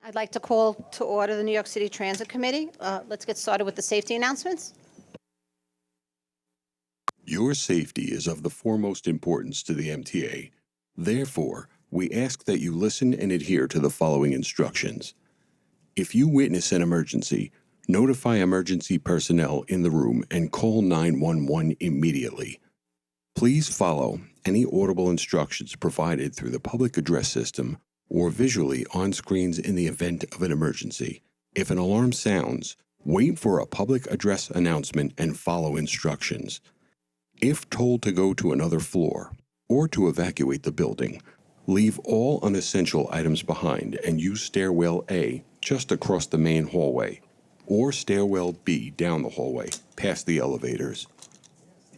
I'd like to call to order the New York City Transit Committee. Let's get started with the safety announcements. Your safety is of the foremost importance to the MTA. Therefore, we ask that you listen and adhere to the following instructions. If you witness an emergency, notify emergency personnel in the room and call 911 immediately. Please follow any audible instructions provided through the public address system or visually on screens in the event of an emergency. If an alarm sounds, wait for a public address announcement and follow instructions. If told to go to another floor or to evacuate the building, leave all unessential items behind and use stairwell A just across the main hallway or stairwell B down the hallway past the elevators.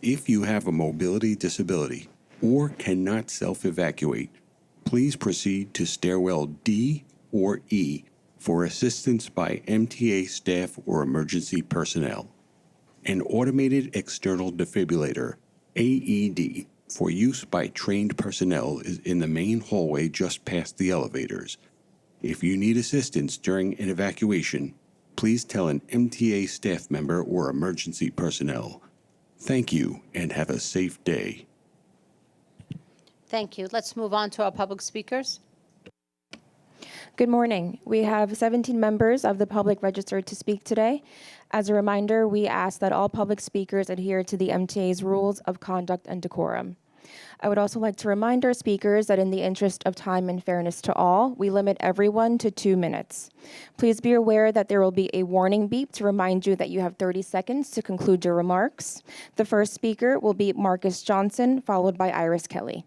If you have a mobility disability or cannot self-evacuate, please proceed to stairwell D or E for assistance by MTA staff or emergency personnel. An automated external defibrillator, AED, for use by trained personnel is in the main hallway just past the elevators. If you need assistance during an evacuation, please tell an MTA staff member or emergency personnel. Thank you and have a safe day. Thank you. Let's move on to our public speakers. Good morning. We have 17 members of the public registered to speak today. As a reminder, we ask that all public speakers adhere to the MTA's rules of conduct and decorum. I would also like to remind our speakers that in the interest of time and fairness to all, we limit everyone to 2 minutes. Please be aware that there will be a warning beep to remind you that you have 30 seconds to conclude your remarks. The first speaker will be Marcus Johnson, followed by Iris Kelly.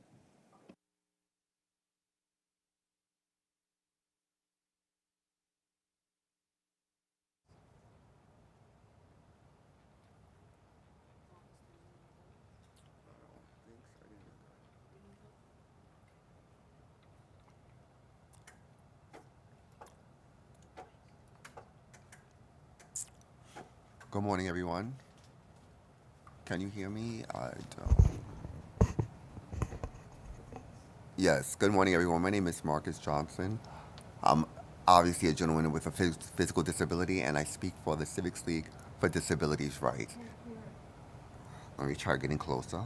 Good morning, everyone. Can you hear me? I don't. Yes, good morning, everyone. My name is Marcus Johnson. I'm obviously a gentleman with a physical disability, and I speak for the Civics League for Disabilities' Rights. Let me try getting closer.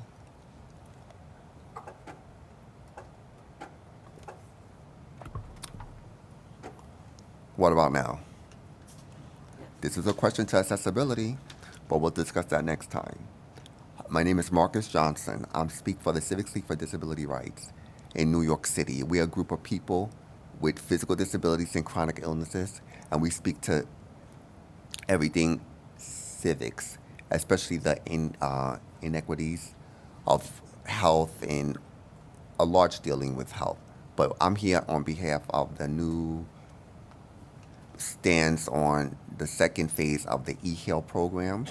What about now? This is a question to accessibility, but we'll discuss that next time. My name is Marcus Johnson. I speak for the Civics League for Disability Rights in New York City. We are a group of people with physical disabilities and chronic illnesses, and we speak to everything civics, especially the inequities of health and a large dealing with health. But I'm here on behalf of the new stands on the second phase of the eHeal program.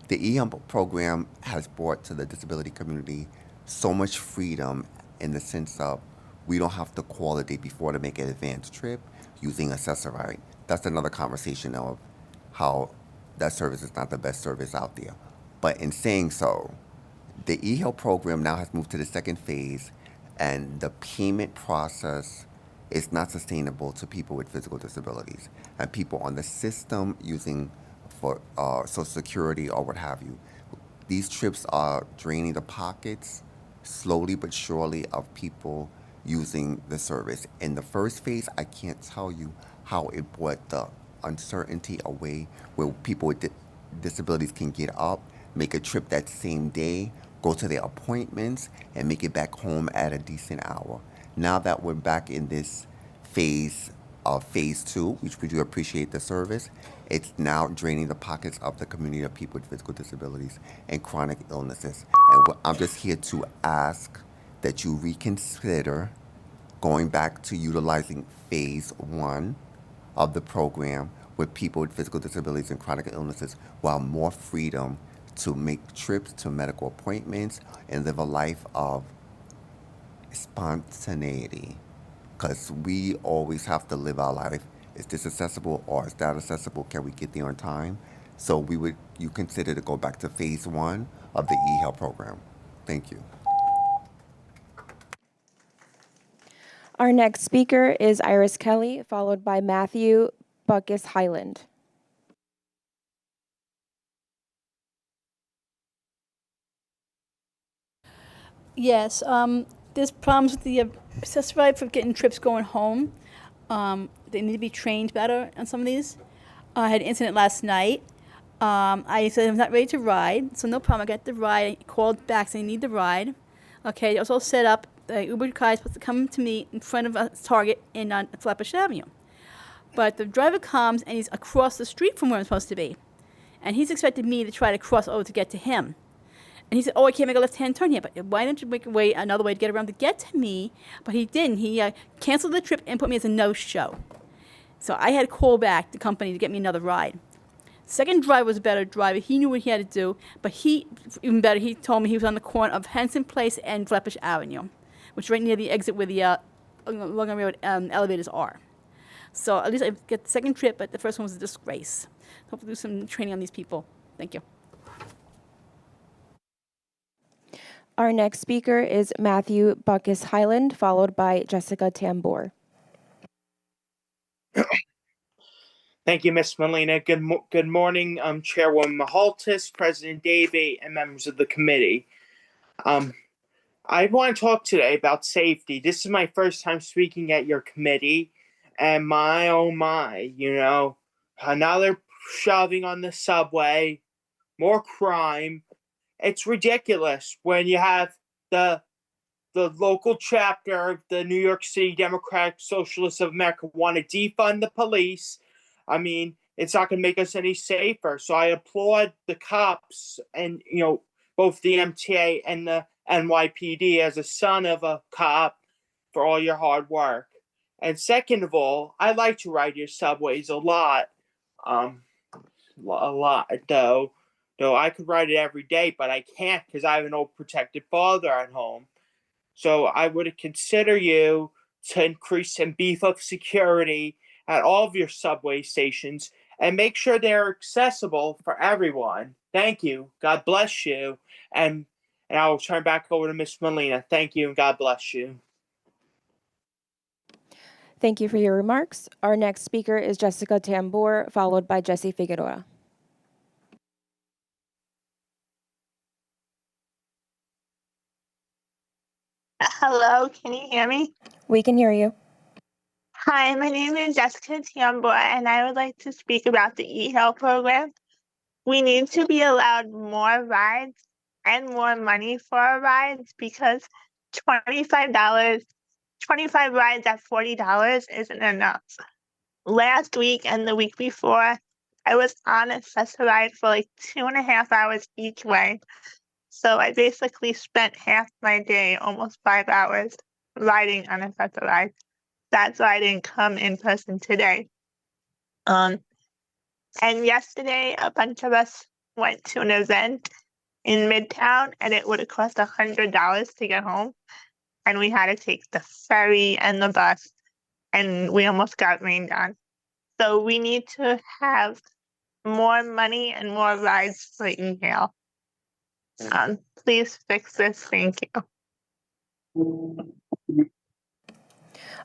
The eHeal program has brought to the disability community so much freedom in the sense of we don't have to call the day before to make an advance trip using Accessorite. That's another conversation of how that service is not the best service out there. But in saying so, the eHeal program now has moved to the second phase, and the payment process is not sustainable to people with physical disabilities and people on the system using for Social Security or what have you. These trips are draining the pockets slowly but surely of people using the service. In the first phase, I can't tell you how it brought the uncertainty away where people with disabilities can get up, make a trip that same day, go to their appointments, and make it back home at a decent hour. Now that we're back in this phase of phase 2, which we do appreciate the service, it's now draining the pockets of the community of people with physical disabilities and chronic illnesses. And I'm just here to ask that you reconsider going back to utilizing phase 1 of the program with people with physical disabilities and chronic illnesses, while more freedom to make trips to medical appointments and live a life of spontaneity, because we always have to live our life. Is this accessible or is that accessible? Can we get there on time? So you consider to go back to phase 1 of the eHealth program. Thank you. Our next speaker is Iris Kelly, followed by Matthew Buckus Highland. Yes, there's problems with the accessified for getting trips going home. They need to be trained better on some of these. I had an incident last night. I said I'm not ready to ride, so no problem. I got the ride. I called back saying I need the ride. Okay, I was all set up. The Uber car is supposed to come to me in front of a Target on Flatbush Avenue. But the driver comes and he's across the street from where I'm supposed to be. And he's expected me to try to cross over to get to him. And he said, "Oh, I can't make a left-hand turn here, but why don't you make a way, another way to get around to get to me?" But he didn't. He canceled the trip and put me as a no-show. So I had to call back the company to get me another ride. Second driver was a better driver. He knew what he had to do, but even better, he told me he was on the corner of Henson Place and Flatbush Avenue, which is right near the exit where the Long Island Road elevators are. So at least I get the second trip, but the first one was a disgrace. Hopefully do some training on these people. Thank you. Our next speaker is Matthew Buckus Highland, followed by Jessica Tambor. Thank you, Ms. Molina. Good morning, Chairwoman Mahaltis, President Davey, and members of the committee. I want to talk today about safety. This is my first time speaking at your committee, and my oh my, another shoving on the subway, more crime. It's ridiculous when you have the local chapter of the New York City Democratic Socialists of America want to defund the police. I mean, it's not going to make us any safer. So I applaud the cops and, both the MTA and the NYPD as a son of a cop for all your hard work. And second of all, I like to ride your subways a lot. Though I could ride it every day, but I can't because I have an old protected father at home. So I would consider you to increase and beef up security at all of your subway stations and make sure they're accessible for everyone. Thank you. God bless you. And I will turn back over to Ms. Molina. Thank you and God bless you. Thank you for your remarks. Our next speaker is Jessica Tambor, followed by Jesse Figueroa. Hello, can you hear me? We can hear you. Hi, my name is Jessica Tiamboa, and I would like to speak about the e-hail program. We need to be allowed more rides and more money for our rides because $25, 25 rides at $40 isn't enough. Last week and the week before, I was on a ride for like 2.5 hours each way. So I basically spent half my day, almost 5 hours, riding on a ride. That's why I didn't come in person today. And yesterday, a bunch of us went to an event in Midtown, and it would have cost $100 to get home. And we had to take the ferry and the bus, and we almost got rained on. So we need to have more money and more rides for e-hail. Please fix this. Thank you.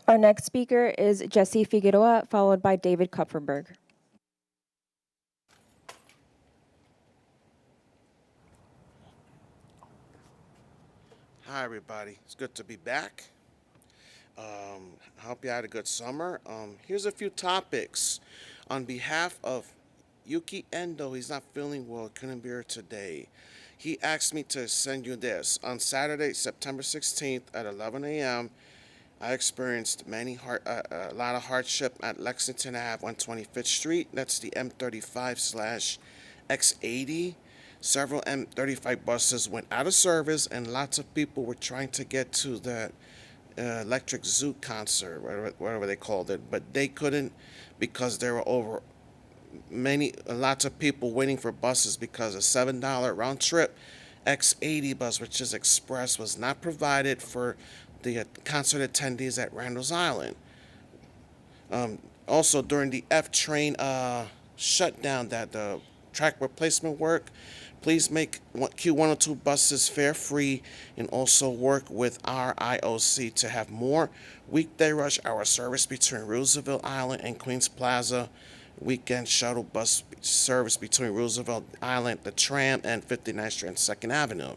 Our next speaker is Jesse Figueroa, followed by David Kupferberg. Hi, everybody. It's good to be back. I hope you had a good summer. Here's a few topics. On behalf of Yuki Endo, he's not feeling well, couldn't be here today. He asked me to send you this. On Saturday, September 16th at 11 a.m., I experienced a lot of hardship at Lexington Ave on 25th Street. That's the M35/X80. Several M35 buses went out of service, and lots of people were trying to get to the Electric Zoo concert, whatever they called it, but they couldn't because there were lots of people waiting for buses because a $7 round trip X80 bus, which is express, was not provided for the concert attendees at Randall's Island. Also, during the F train shutdown, that the track replacement work, Please make Q102 buses fare-free and also work with our IOC to have more weekday rush hour service between Roosevelt Island and Queens Plaza, weekend shuttle bus service between Roosevelt Island, the tram, and 59th Street and 2nd Avenue.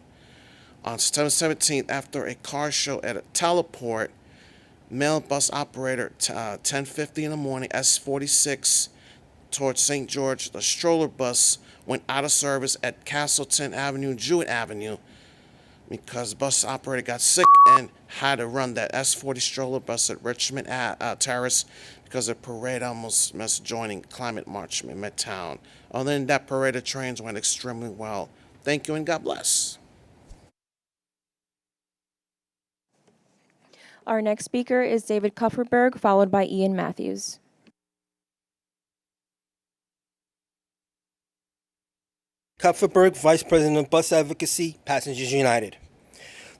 On September 17th, after a car show at a teleport, male bus operator 10:50 in the morning, S46 towards St. George, the stroller bus went out of service at Castleton Avenue and Jewett Avenue because the bus operator got sick and had to run that S40 stroller bus at Richmond Terrace because the parade almost missed joining Climate March in Midtown. Other than that, parade of trains went extremely well. Thank you and God bless. Our next speaker is David Kupferberg, followed by Ian Matthews. Kupferberg, Vice President of Bus Advocacy, Passengers United.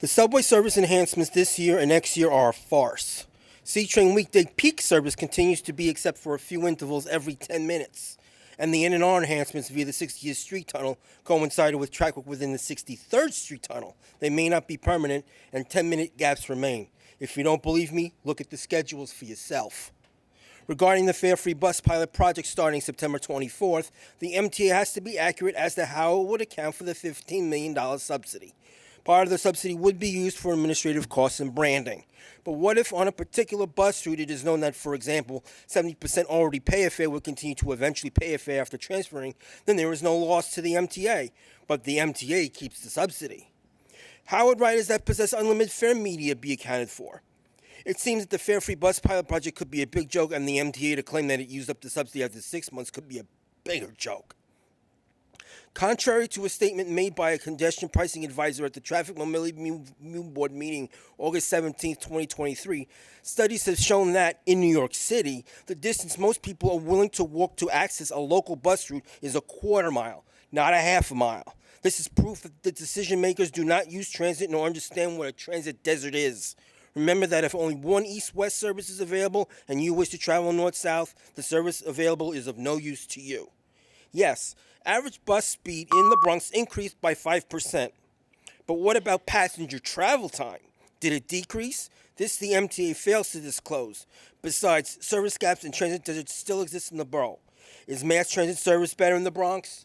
The subway service enhancements this year and next year are a farce. C-Train weekday peak service continues to be except for a few intervals every 10 minutes. And the N&R enhancements via the 60th Street Tunnel coincided with track work within the 63rd Street Tunnel. They may not be permanent, and 10-minute gaps remain. If you don't believe me, look at the schedules for yourself. Regarding the fare-free bus pilot project starting September 24th, the MTA has to be accurate as to how it would account for the $15 million subsidy. Part of the subsidy would be used for administrative costs and branding. But what if on a particular bus route it is known that, for example, 70% already pay a fare will continue to eventually pay a fare after transferring, then there is no loss to the MTA, but the MTA keeps the subsidy. How would riders that possess unlimited fare media be accounted for? It seems that the fare-free bus pilot project could be a big joke, and the MTA to claim that it used up the subsidy after 6 months could be a bigger joke. Contrary to a statement made by a congestion pricing advisor at the Traffic Mobility Board meeting August 17, 2023, studies have shown that, in New York City, the distance most people are willing to walk to access a local bus route is a quarter mile, not a half a mile. This is proof that the decision makers do not use transit nor understand what a transit desert is. Remember that if only one east-west service is available and you wish to travel north-south, the service available is of no use to you. Yes, average bus speed in the Bronx increased by 5%. But what about passenger travel time? Did it decrease? This the MTA fails to disclose. Besides, service gaps and transit deserts still exist in the borough. Is mass transit service better in the Bronx?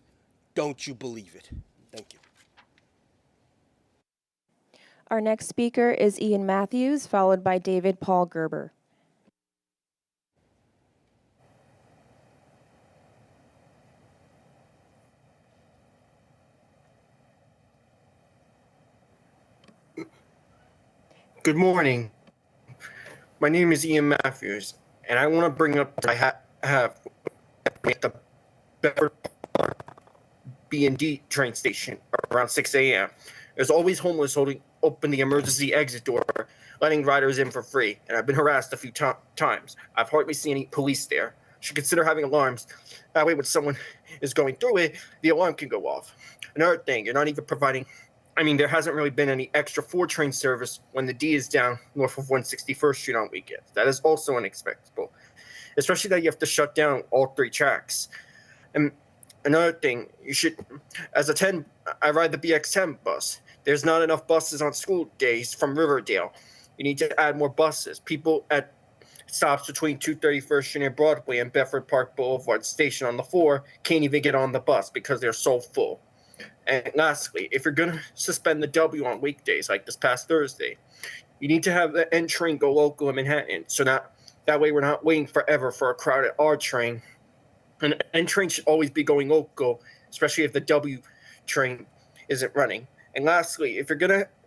Don't you believe it? Thank you. Our next speaker is Ian Matthews, followed by David Paul Gerber. Good morning. My name is Ian Matthews, and I want to bring up what I have at the Bedford B&D train station around 6 a.m. There's always homeless holding open the emergency exit door, letting riders in for free, and I've been harassed a few times. I've hardly seen any police there. Should consider having alarms. That way when someone is going through it, the alarm can go off. Another thing, you're not even providing, there hasn't really been any extra 4 train service when the D is down north of 161st Street on weekends. That is also unacceptable, especially that you have to shut down all 3 tracks. And another thing, you should, I ride the BX10 bus. There's not enough buses on school days from Riverdale. You need to add more buses. People at stops between 231st Street and Broadway and Bedford Park Boulevard Station on the 4 can't even get on the bus because they're so full. And lastly, if you're going to suspend the W on weekdays like this past Thursday, you need to have the N train go local in Manhattan. So that way we're not waiting forever for a crowded R train. And N train should always be going local, especially if the W train isn't running. And lastly,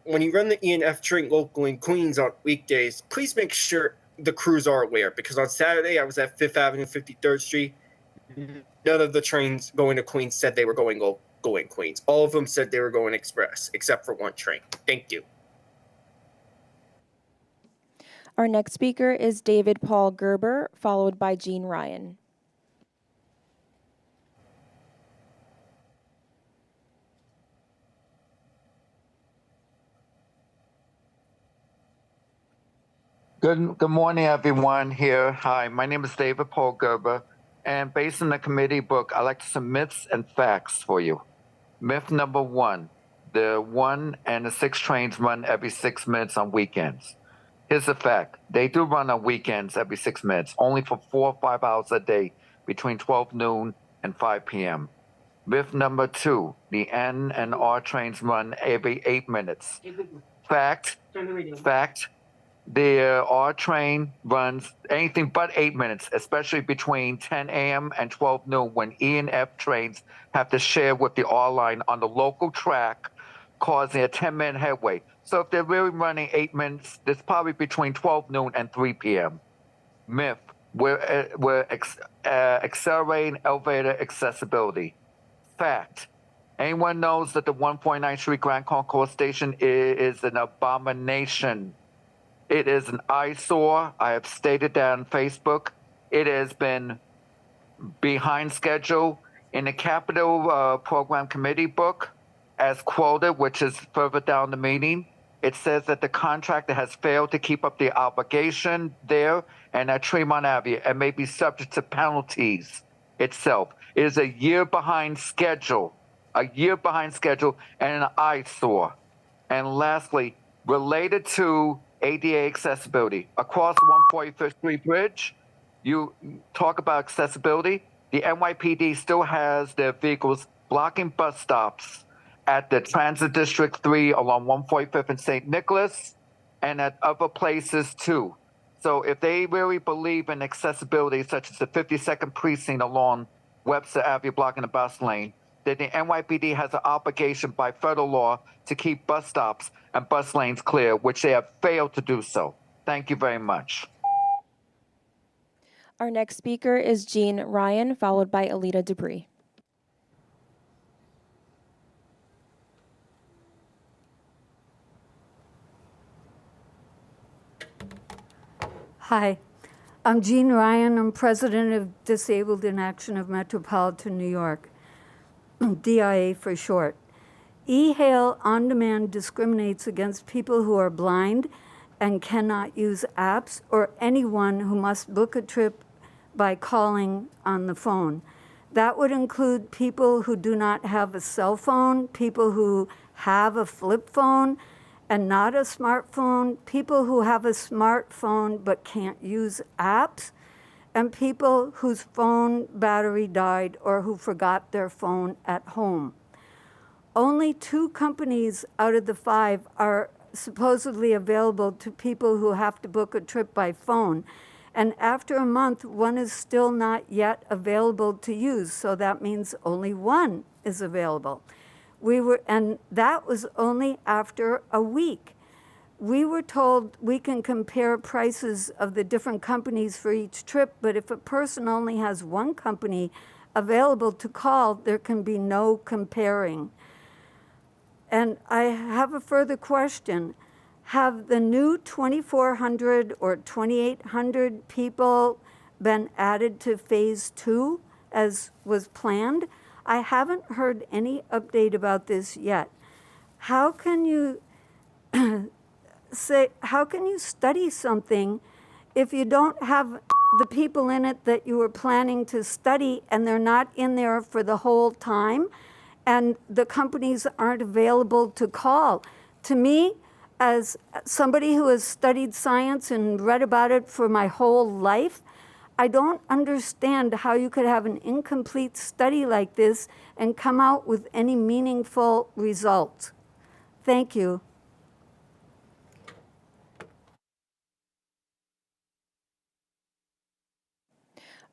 when you run the E and F train local in Queens on weekdays, please make sure the crews are aware, because on Saturday I was at 5th Avenue, 53rd Street. None of the trains going to Queens said they were going local in Queens. All of them said they were going express, except for one train. Thank you. Our next speaker is David Paul Gerber, followed by Jean Ryan. Good morning, everyone here. Hi, my name is David Paul Gerber, and based on the committee book, I like to some myths and facts for you. Myth number one, the 1 and the 6 trains run every 6 minutes on weekends. Here's the fact. They do run on weekends every 6 minutes, only for 4 or 5 hours a day between 12 noon and 5 p.m. Myth number two, the N and R trains run every 8 minutes. Fact, the R train runs anything but 8 minutes, especially between 10 a.m. and 12 noon when E and F trains have to share with the R line on the local track, causing a 10-minute headway. So if they're really running 8 minutes, it's probably between 12 noon and 3 p.m. Myth, we're accelerating elevator accessibility. Fact, anyone knows that the 149th Street Grand Concourse Station is an abomination. It is an eyesore. I have stated that on Facebook. It has been behind schedule. In the Capital Program Committee book, as quoted, which is further down the meeting, it says that the contractor has failed to keep up the obligation there and at Tremont Avenue and may be subject to penalties itself. It is a year behind schedule, and an eyesore. And lastly, related to ADA accessibility, across the 145th Street Bridge, you talk about accessibility. The NYPD still has their vehicles blocking bus stops at the Transit District 3 along 145th and St. Nicholas and at other places too. So if they really believe in accessibility, such as the 52nd Precinct along Webster Avenue blocking the bus lane, then the NYPD has an obligation by federal law to keep bus stops and bus lanes clear, which they have failed to do so. Thank you very much. Our next speaker is Jean Ryan, followed by Alita Dupree. Hi, I'm Jean Ryan. I'm president of Disabled in Action of Metropolitan New York, DIA for short. E-Hail On Demand discriminates against people who are blind and cannot use apps, or anyone who must book a trip by calling on the phone. That would include people who do not have a cell phone, people who have a flip phone and not a smartphone, people who have a smartphone but can't use apps, and people whose phone battery died or who forgot their phone at home. Only 2 companies out of the 5 are supposedly available to people who have to book a trip by phone. And after a month, one is still not yet available to use. So that means only one is available. And that was only after a week. We were told we can compare prices of the different companies for each trip, but if a person only has one company available to call, there can be no comparing. And I have a further question. Have the new 2,400 or 2,800 people been added to phase 2 as was planned? I haven't heard any update about this yet. How can you how can you study something if you don't have the people in it that you were planning to study and they're not in there for the whole time and the companies aren't available to call? To me, as somebody who has studied science and read about it for my whole life, I don't understand how you could have an incomplete study like this and come out with any meaningful results. Thank you.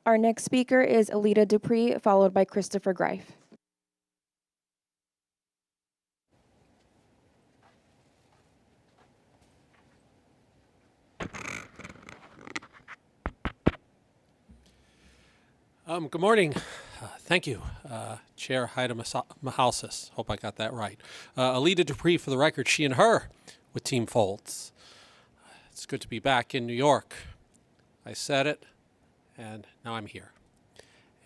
Our next speaker is Alita Dupree, followed by Christopher Greif. Good morning. Thank you, Chair Haida Mahalsis. Hope I got that right. Alita Dupree, for the record, she and her with Team Folds. It's good to be back in New York. I said it, and now I'm here.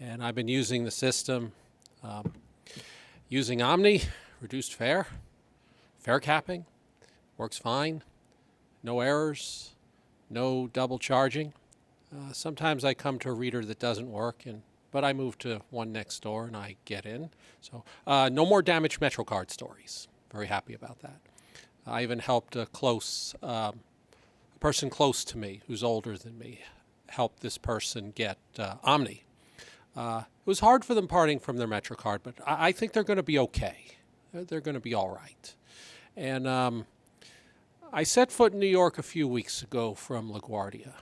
And I've been using the system, using Omni, reduced fare capping, works fine, no errors, no double charging. Sometimes I come to a reader that doesn't work and but I moved to one next door and I get in. So no more damaged MetroCard stories. Very happy about that. I even helped a person close to me who's older than me, helped this person get Omni. It was hard for them parting from their MetroCard, but I think they're going to be okay. They're going to be all right. And I set foot in New York a few weeks ago from LaGuardia.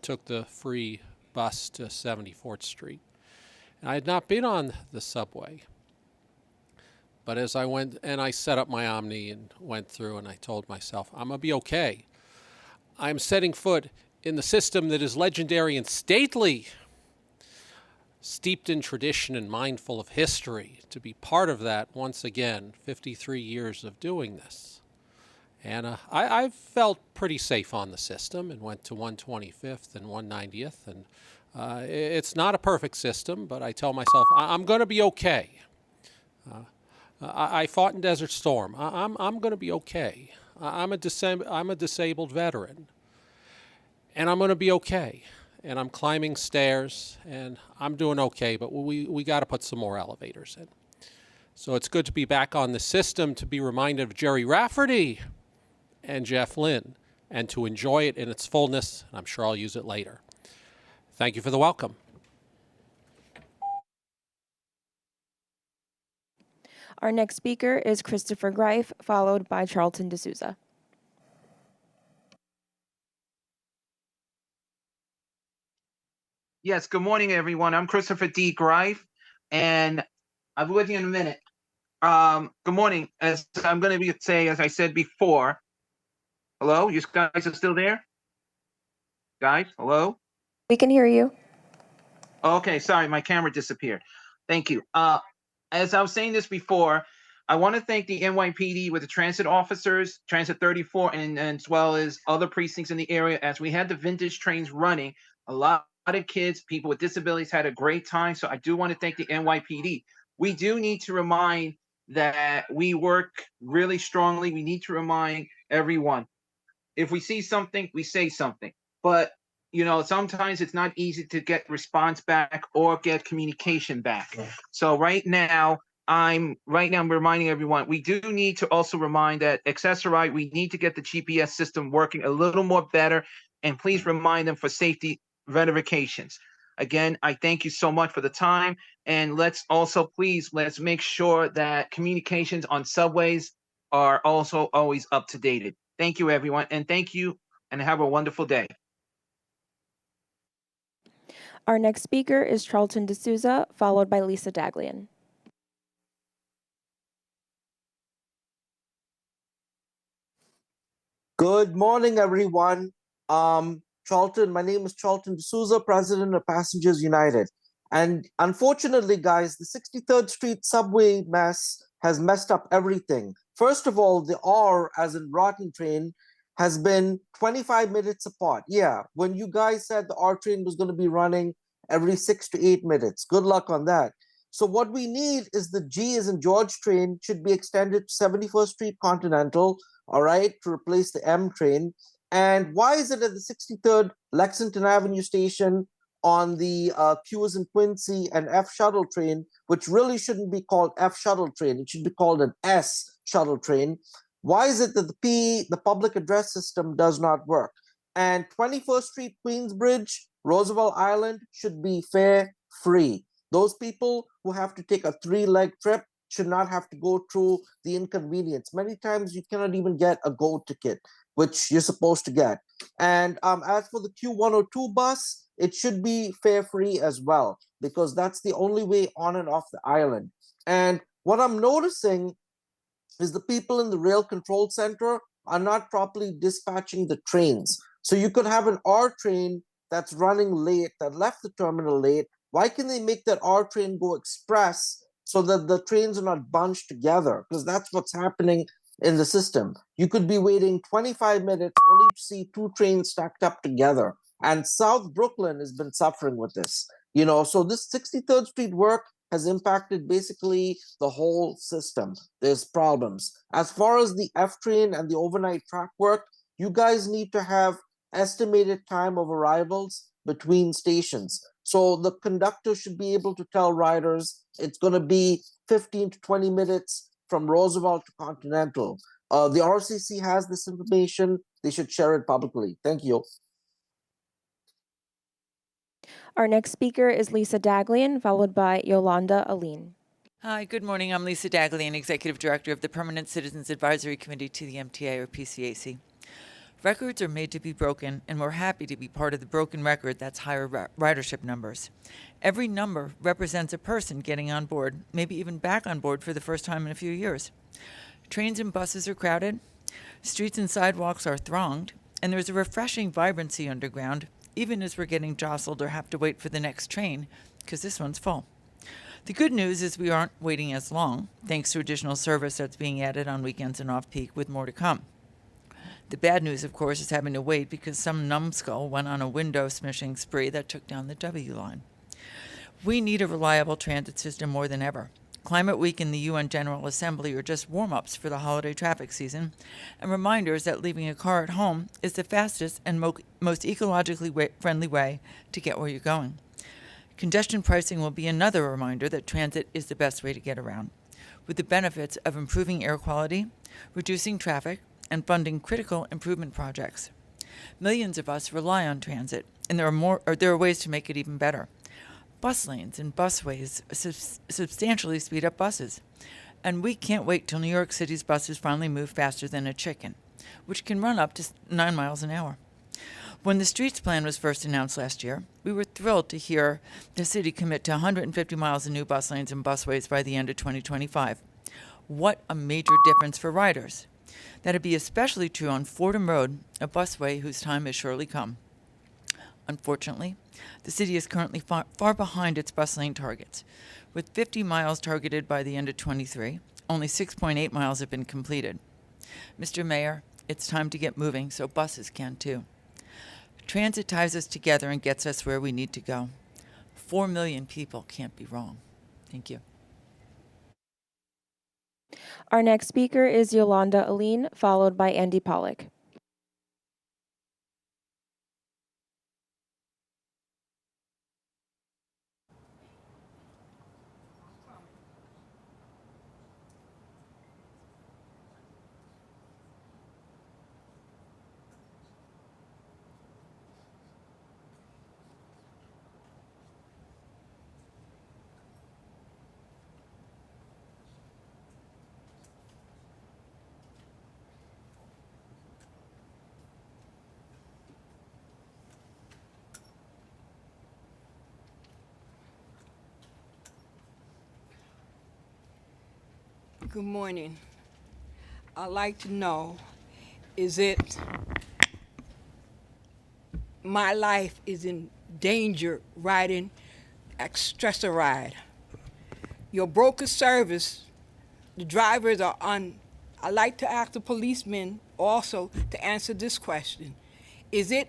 Took the free bus to 74th Street. And I had not been on the subway. But as I went and I set up my Omni and went through, and I told myself, I'm going to be okay. I'm setting foot in the system that is legendary and stately, steeped in tradition and mindful of history. To be part of that, once again, 53 years of doing this. And I felt pretty safe on the system and went to 125th and 190th. And it's not a perfect system, but I tell myself, I'm going to be okay. I fought in Desert Storm. I'm going to be okay. I'm a disabled veteran. And I'm going to be okay. And I'm climbing stairs, and I'm doing okay, but we got to put some more elevators in. So it's good to be back on the system, to be reminded of Jerry Rafferty and Jeff Lynne, and to enjoy it in its fullness. I'm sure I'll use it later. Thank you for the welcome. Our next speaker is Christopher Greif, followed by Charlton D'Souza. Yes, good morning, everyone. I'm Christopher D. Greif, and I'll be with you in a minute. Good morning. As I'm going to say, as I said before, hello, you guys are still there? Guys, hello? We can hear you. Okay, sorry, my camera disappeared. Thank you. As I was saying this before, I want to thank the NYPD with the transit officers, Transit 34, and as well as other precincts in the area. As we had the vintage trains running, a lot of kids, people with disabilities had a great time. So I do want to thank the NYPD. We do need to remind that we work really strongly. We need to remind everyone, if we see something, we say something. But, you know, sometimes it's not easy to get response back or get communication back. So right now, I'm reminding everyone, we do need to also remind that Accessorite, we need to get the GPS system working a little more better, and please remind them for safety verifications. Again, I thank you so much for the time, and let's make sure that communications on subways are also always up to date. Thank you, everyone, and thank you, and have a wonderful day. Our next speaker is Charlton D'Souza, followed by Lisa Daglian. Good morning, everyone. Charlton, my name is Charlton D'Souza, president of Passengers United. And unfortunately, guys, the 63rd Street subway mess has messed up everything. First of all, the R, as in rotten train, has been 25 minutes apart. Yeah, when you guys said the R train was going to be running every 6 to 8 minutes. Good luck on that. So what we need is the G as in George train should be extended to 71st Street Continental, all right, to replace the M train. And why is it at the 63rd Lexington Avenue station on the Q as in Quincy and F shuttle train, which really shouldn't be called F shuttle train, it should be called an S shuttle train? Why is it that the public address system does not work? And 21st Street Queensbridge, Roosevelt Island should be fare free. Those people who have to take a 3-leg trip should not have to go through the inconvenience. Many times you cannot even get a GO ticket, which you're supposed to get. And as for the Q102 bus, it should be fare free as well, because that's the only way on and off the island. And what I'm noticing is the people in the rail control center are not properly dispatching the trains. So you could have an R train that's running late, that left the terminal late. Why can they make that R train go express so that the trains are not bunched together? Because that's what's happening in the system. You could be waiting 25 minutes only to see 2 trains stacked up together. And South Brooklyn has been suffering with this. You know, so this 63rd Street work has impacted basically the whole system. There's problems. As far as the F train and the overnight track work, you guys need to have estimated time of arrivals between stations. So the conductor should be able to tell riders it's going to be 15 to 20 minutes from Roosevelt to Continental. The RCC has this information. They should share it publicly. Thank you. Our next speaker is Lisa Daglian, followed by Yolanda Aline. Hi, good morning. I'm Lisa Daglian, Executive Director of the Permanent Citizens Advisory Committee to the MTA or PCAC. Records are made to be broken, and we're happy to be part of the broken record that's higher ridership numbers. Every number represents a person getting on board, maybe even back on board for the first time in a few years. Trains and buses are crowded, streets and sidewalks are thronged, and there's a refreshing vibrancy underground, even as we're getting jostled or have to wait for the next train, because this one's full. The good news is we aren't waiting as long, thanks to additional service that's being added on weekends and off-peak, with more to come. The bad news, of course, is having to wait because some numbskull went on a window smishing spree that took down the W line. We need a reliable transit system more than ever. Climate Week and the UN General Assembly are just warm-ups for the holiday traffic season, and reminders that leaving a car at home is the fastest and most ecologically friendly way to get where you're going. Congestion pricing will be another reminder that transit is the best way to get around, with the benefits of improving air quality, reducing traffic, and funding critical improvement projects. Millions of us rely on transit, and there are ways to make it even better. Bus lanes and busways substantially speed up buses, and we can't wait till New York City's buses finally move faster than a chicken, which can run up to 9 miles an hour. When the streets plan was first announced last year, we were thrilled to hear the city commit to 150 miles of new bus lanes and busways by the end of 2025. What a major difference for riders. That'd be especially true on Fordham Road, a busway whose time has surely come. Unfortunately, the city is currently far behind its bus lane targets. With 50 miles targeted by the end of 23, only 6.8 miles have been completed. Mr. Mayor, it's time to get moving so buses can too. Transit ties us together and gets us where we need to go. 4 million people can't be wrong. Thank you. Our next speaker is Yolanda Aline, followed by Andy Pollack. Good morning. I'd like to know, is it my life is in danger riding extra ride? Your broker service, the drivers are on. I'd like to ask the policemen also to answer this question. Is it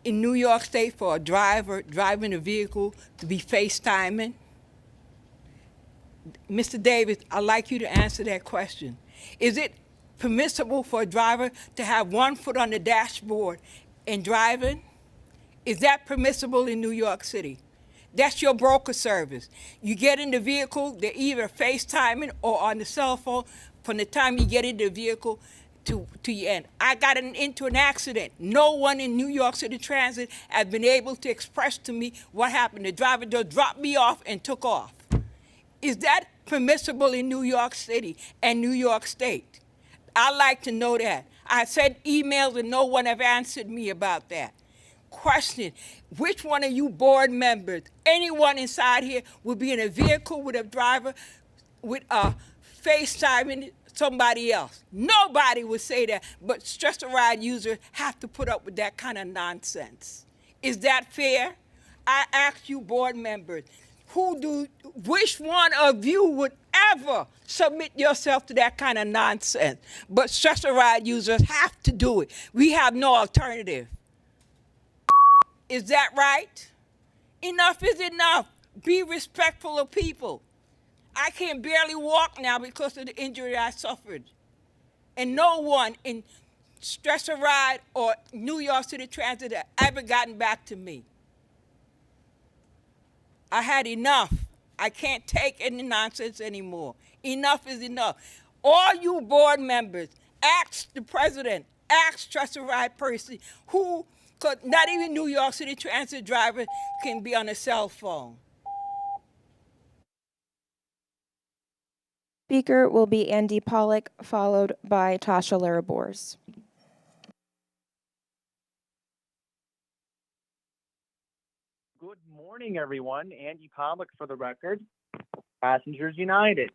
in New York State for a driver driving a vehicle to be FaceTiming? Mr. Davis, I'd like you to answer that question. Is it permissible for a driver to have one foot on the dashboard and driving? Is that permissible in New York City? That's your broker service. You get in the vehicle, they're either FaceTiming or on the cell phone from the time you get in the vehicle to your end. I got into an accident. No one in New York City Transit has been able to express to me what happened. The driver just dropped me off and took off. Is that permissible in New York City and New York State? I'd like to know that. I sent emails and no one have answered me about that. Question, which one of you board members, anyone inside here, would be in a vehicle with a driver with a FaceTiming somebody else? Nobody would say that, but stress ride users have to put up with that kind of nonsense. Is that fair? I ask you board members, which one of you would ever submit yourself to that kind of nonsense? But stress ride users have to do it. We have no alternative. Is that right? Enough is enough. Be respectful of people. I can barely walk now because of the injury I suffered. And no one in stress ride or New York City Transit has ever gotten back to me. I had enough. I can't take any nonsense anymore. Enough is enough. All you board members, ask the president, ask trusted right person who could, not even New York City transit driver can be on a cell phone. Speaker will be Andy Pollack, followed by Tasha Larabors. Good morning, everyone. Andy Pollack for the record, Passengers United.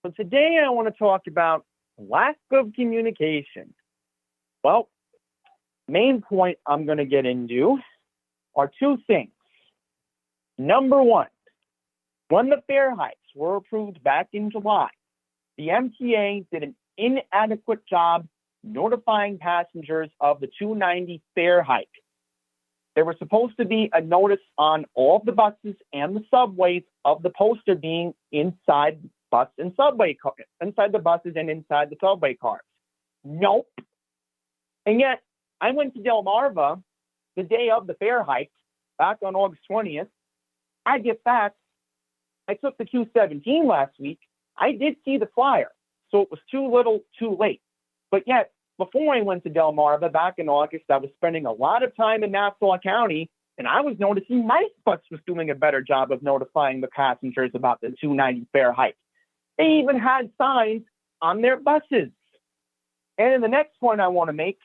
So today I want to talk about lack of communication. Well, main point I'm going to get into are two things. Number one, when the fare hikes were approved back in July, the MTA did an inadequate job notifying passengers of the $2.90 fare hike. There was supposed to be a notice on all of the buses and the subways of the poster being inside bus and subway inside the buses and inside the subway cars. Nope. And yet, I went to Delmarva the day of the fare hike, back on August 20th. I get back. I took the Q17 last week. I did see the flyer, so it was too little, too late. But yet, before I went to Delmarva back in August, I was spending a lot of time in Nassau County, and I was noticing NYCT was doing a better job of notifying the passengers about the $2.90 fare hike. They even had signs on their buses. And the next point I want to make,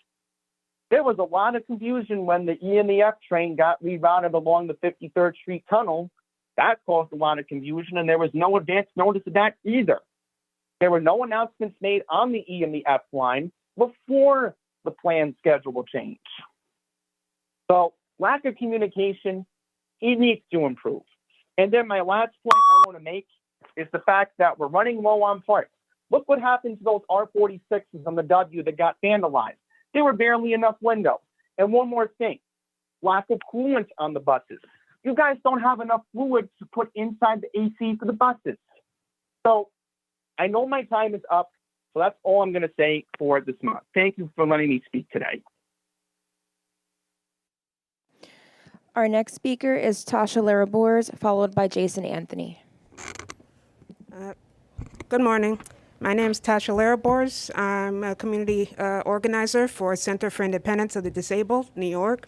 there was a lot of confusion when the E and the F train got rerouted along the 53rd Street Tunnel. That caused a lot of confusion, and there was no advance notice of that either. There were no announcements made on the E and the F line before the planned schedule will change. So lack of communication, it needs to improve. And then my last point I want to make is the fact that we're running low on parts. Look what happened to those R46s on the W that got vandalized. There were barely enough windows. And one more thing, lack of coolant on the buses. You guys don't have enough fluid to put inside the AC for the buses. So I know my time is up, so that's all I'm going to say for this month. Thank you for letting me speak today. Our next speaker is Tasha Larabors, followed by Jason Anthony. Good morning. My name is Tasha Larabors. I'm a community organizer for Center for Independence of the Disabled, New York.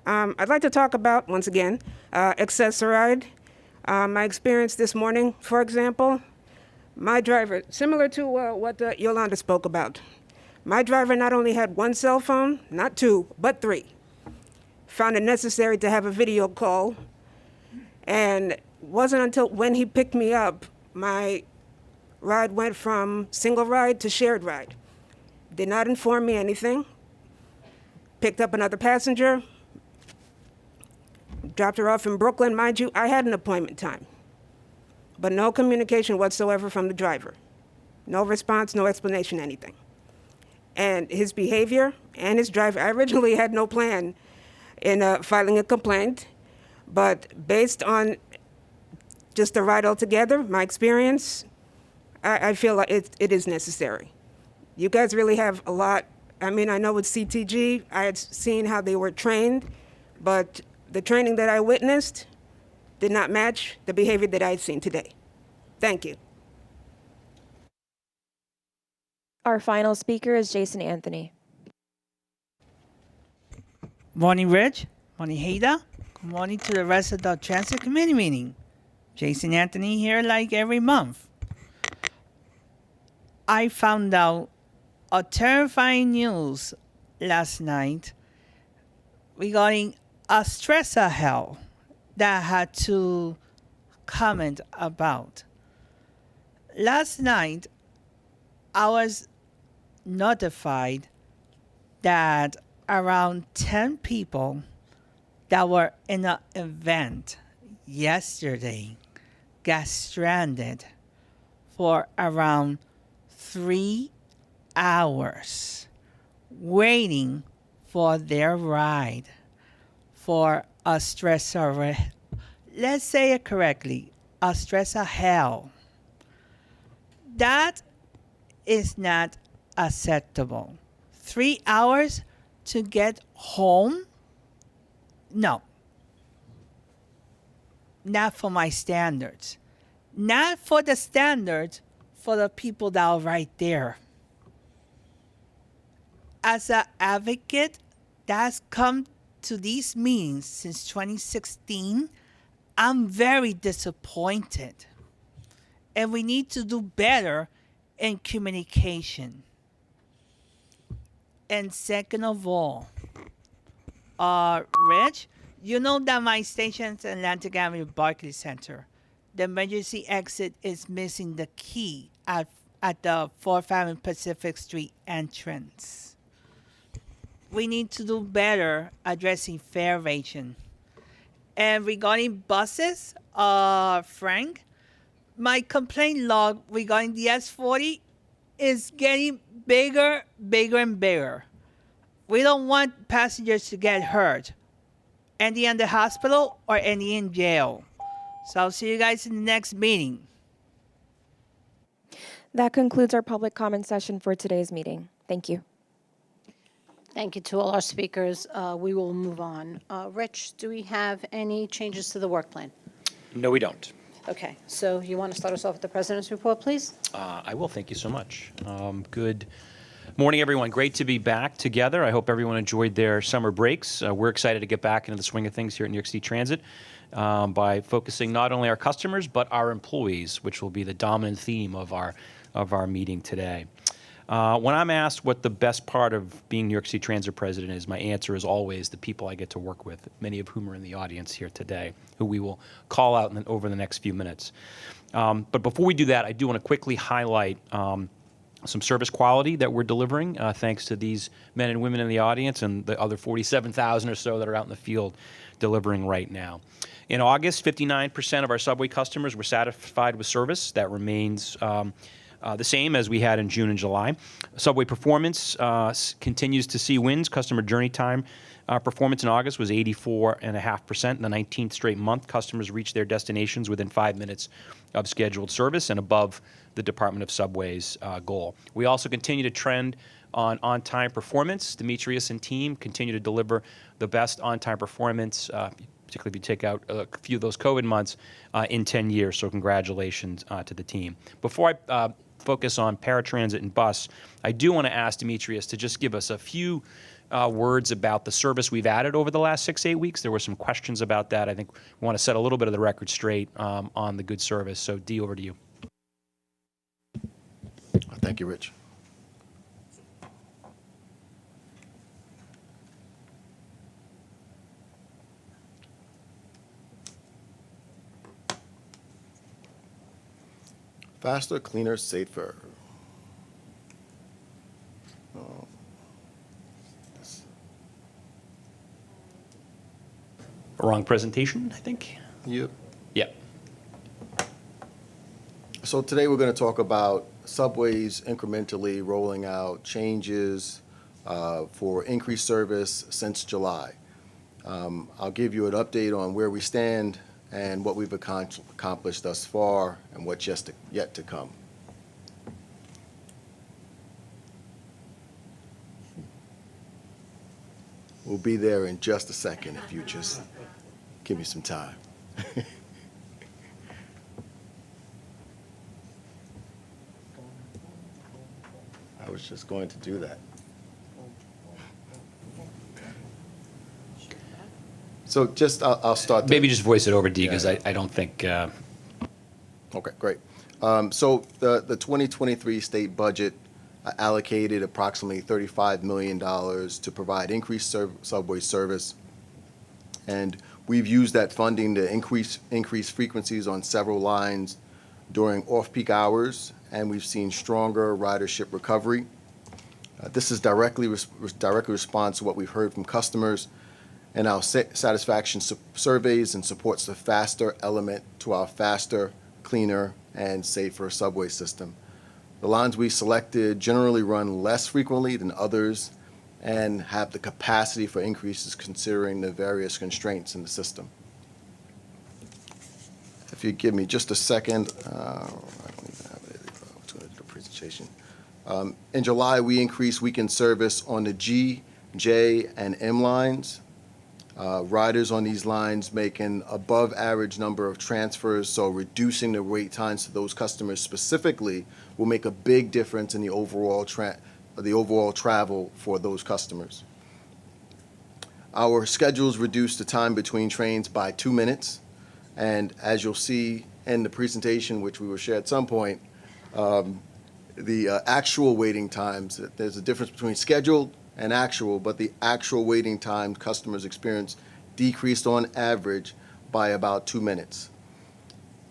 I'd like to talk about, once again, Access-a-Ride. My experience this morning, for example, my driver, similar to what Yolanda spoke about, my driver not only had one cell phone, not two, but three. Found it necessary to have a video call, and wasn't until when he picked me up, my ride went from single ride to shared ride. Did not inform me anything. Picked up another passenger, dropped her off in Brooklyn. Mind you, I had an appointment time, but no communication whatsoever from the driver. No response, no explanation, anything. And his behavior and his driver, I originally had no plan in filing a complaint, but based on just the ride altogether, my experience, I feel like it is necessary. You guys really have a lot. I mean, I know with CTG, I had seen how they were trained, but the training that I witnessed did not match the behavior that I had seen today. Thank you. Our final speaker is Jason Anthony. Morning, Rich. Morning, Haida. Good morning to the rest of the Transit Committee meeting. Jason Anthony here like every month. I found out a terrifying news last night regarding a stressor hell that I had to comment about. Last night, I was notified that around 10 people that were in an event yesterday got stranded for around 3 hours waiting for their ride for a stressor, let's say it correctly, a stressor hell. That is not acceptable. 3 hours to get home? No. not for my standards. Not for the standards, for the people that are right there. As an advocate that's come to these meetings since 2016, I'm very disappointed. And we need to do better in communication. And second of all, Rich, you know that my station's Atlantic Avenue Barclays Center. The emergency exit is missing the key at the 4th Avenue Pacific Street entrance. We need to do better addressing fare rating. And regarding buses, Frank, my complaint log regarding the S40 is getting bigger, and bigger. We don't want passengers to get hurt, any in the hospital or any in jail. So I'll see you guys in the next meeting. That concludes our public comment session for today's meeting. Thank you. Thank you to all our speakers. We will move on. Rich, do we have any changes to the work plan? No, we don't. Okay, so you want to start us off with the president's report, please? I will. Thank you so much. Good morning, everyone. Great to be back together. I hope everyone enjoyed their summer breaks. We're excited to get back into the swing of things here at New York City Transit by focusing not only our customers but our employees, which will be the dominant theme of our meeting today. When I'm asked what the best part of being New York City Transit president is, my answer is always the people I get to work with, many of whom are in the audience here today, who we will call out over the next few minutes. But before we do that, I do want to quickly highlight some service quality that we're delivering, thanks to these men and women in the audience and the other 47,000 or so that are out in the field delivering right now. In August, 59% of our subway customers were satisfied with service. That remains the same as we had in June and July. Subway performance continues to see wins. Customer journey time performance in August was 84.5%. In the 19th straight month, customers reached their destinations within 5 minutes of scheduled service and above the Department of Subways goal. We also continue to trend on-time performance. Demetrius and team continue to deliver the best on-time performance, particularly if you take out a few of those COVID months, in 10 years. So congratulations to the team. Before I focus on paratransit and bus, I do want to ask Demetrius to just give us a few words about the service we've added over the last 6-8 weeks. There were some questions about that. I think we want to set a little bit of the record straight on the good service. So D, over to you. Thank you, Rich. Faster, cleaner, safer. Wrong presentation, I think. Yep. Yep. So today we're going to talk about subways incrementally rolling out changes for increased service since July. I'll give you an update on where we stand and what we've accomplished thus far and what's yet to come. We'll be there in just a second if you just give me some time. I was just going to do that. So just, I'll start. Maybe just voice it over, D, because I don't think. Okay, great. So the 2023 state budget allocated approximately $35 million to provide increased subway service. And we've used that funding to increase frequencies on several lines during off-peak hours, and we've seen stronger ridership recovery. This is directly response to what we've heard from customers and our satisfaction surveys, and supports the faster element to our faster, cleaner, and safer subway system. The lines we selected generally run less frequently than others and have the capacity for increases considering the various constraints in the system. If you give me just a second, I don't even have it. I was going to do the presentation. In July, we increased weekend service on the G, J, and M lines. Riders on these lines make an above average number of transfers, so reducing the wait times to those customers specifically will make a big difference in the overall travel for those customers. Our schedules reduce the time between trains by 2 minutes, and as you'll see in the presentation, which we will share at some point, the actual waiting times, there's a difference between scheduled and actual, but the actual waiting time customers experience decreased on average by about 2 minutes.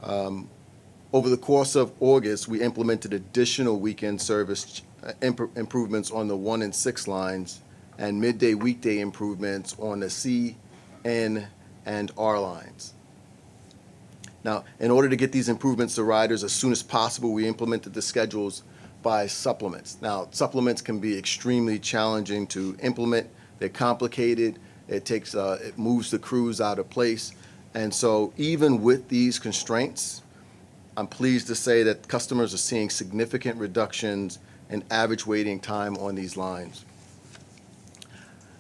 Over the course of August, we implemented additional weekend service improvements on the 1 and 6 lines and midday weekday improvements on the C, N, and R lines. Now, in order to get these improvements to riders as soon as possible, we implemented the schedules by supplements. Now, supplements can be extremely challenging to implement. They're complicated. It moves the crews out of place. And so even with these constraints, I'm pleased to say that customers are seeing significant reductions in average waiting time on these lines.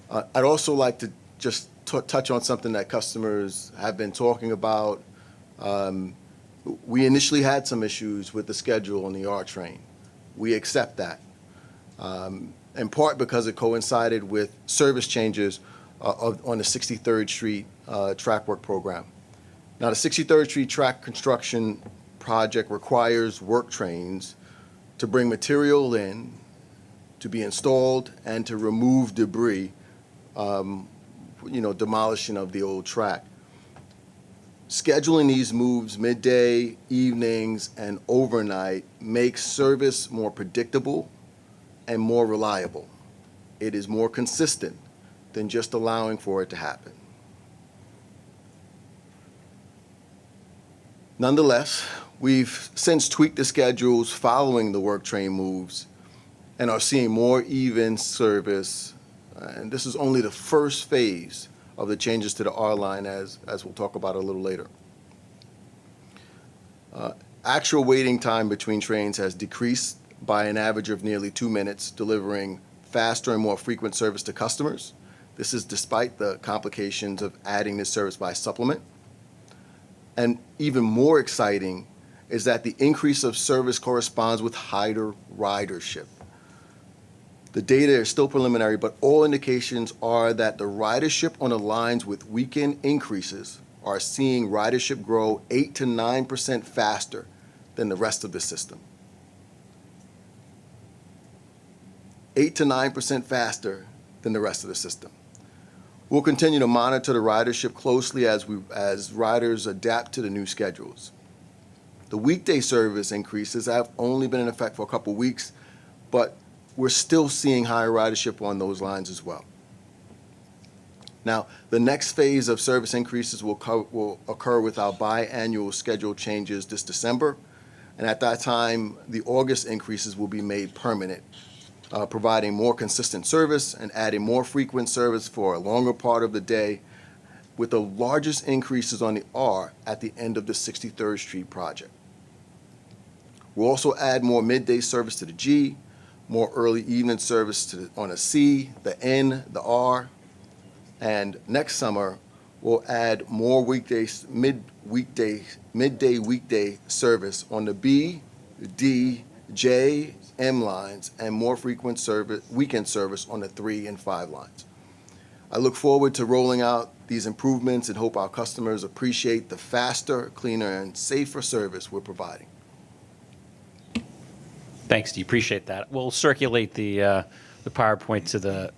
I'd also like to just touch on something that customers have been talking about. We initially had some issues with the schedule on the R train. We accept that, in part because it coincided with service changes on the 63rd Street track work program. Now, the 63rd Street track construction project requires work trains to bring material in, to be installed, and to remove debris, demolition of the old track. Scheduling these moves midday, evenings, and overnight makes service more predictable and more reliable. It is more consistent than just allowing for it to happen. Nonetheless, we've since tweaked the schedules following the work train moves and are seeing more even service. And this is only the first phase of the changes to the R line, as we'll talk about a little later. Actual waiting time between trains has decreased by an average of nearly 2 minutes, delivering faster and more frequent service to customers. This is despite the complications of adding this service by supplement. And even more exciting is that the increase of service corresponds with higher ridership. The data is still preliminary, but all indications are that the ridership on the lines with weekend increases are seeing ridership grow 8 to 9% faster than the rest of the system. 8 to 9% faster than the rest of the system. We'll continue to monitor the ridership closely as riders adapt to the new schedules. The weekday service increases have only been in effect for a couple weeks, but we're still seeing higher ridership on those lines as well. Now, the next phase of service increases will occur with our biannual schedule changes this December, and at that time, the August increases will be made permanent, providing more consistent service and adding more frequent service for a longer part of the day, with the largest increases on the R at the end of the 63rd Street project. We'll also add more midday service to the G, more early evening service on the C, the N, the R, and next summer we'll add more midday weekday service on the B, D, J, M lines, and more frequent weekend service on the 3 and 5 lines. I look forward to rolling out these improvements and hope our customers appreciate the faster, cleaner, and safer service we're providing. Thanks, Steve. Appreciate that. We'll circulate the PowerPoint to the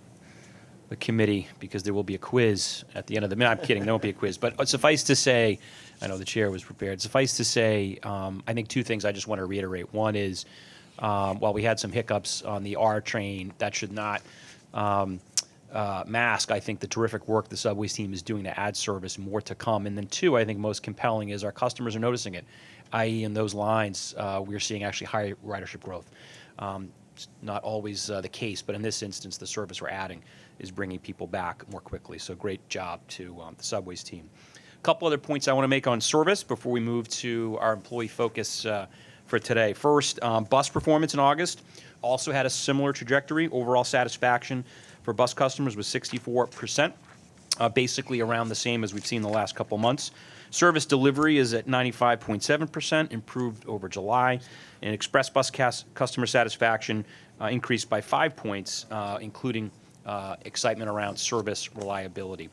committee because there will be a quiz at the end of the. I'm kidding. There won't be a quiz, but suffice to say, I know the chair was prepared. Suffice to say, I think 2 things I just want to reiterate. One is, while we had some hiccups on the R train, that should not mask, I think, the terrific work the subways team is doing to add service, more to come. And then 2, I think most compelling is our customers are noticing it, i.e. in those lines, we're seeing actually high ridership growth. It's not always the case, but in this instance, the service we're adding is bringing people back more quickly. So great job to the subways team. A couple other points I want to make on service before we move to our employee focus for today. First, bus performance in August also had a similar trajectory. Overall satisfaction for bus customers was 64%. basically around the same as we've seen the last couple months. Service delivery is at 95.7%, improved over July. And Express Bus customer satisfaction increased by 5 points, including excitement around service reliability.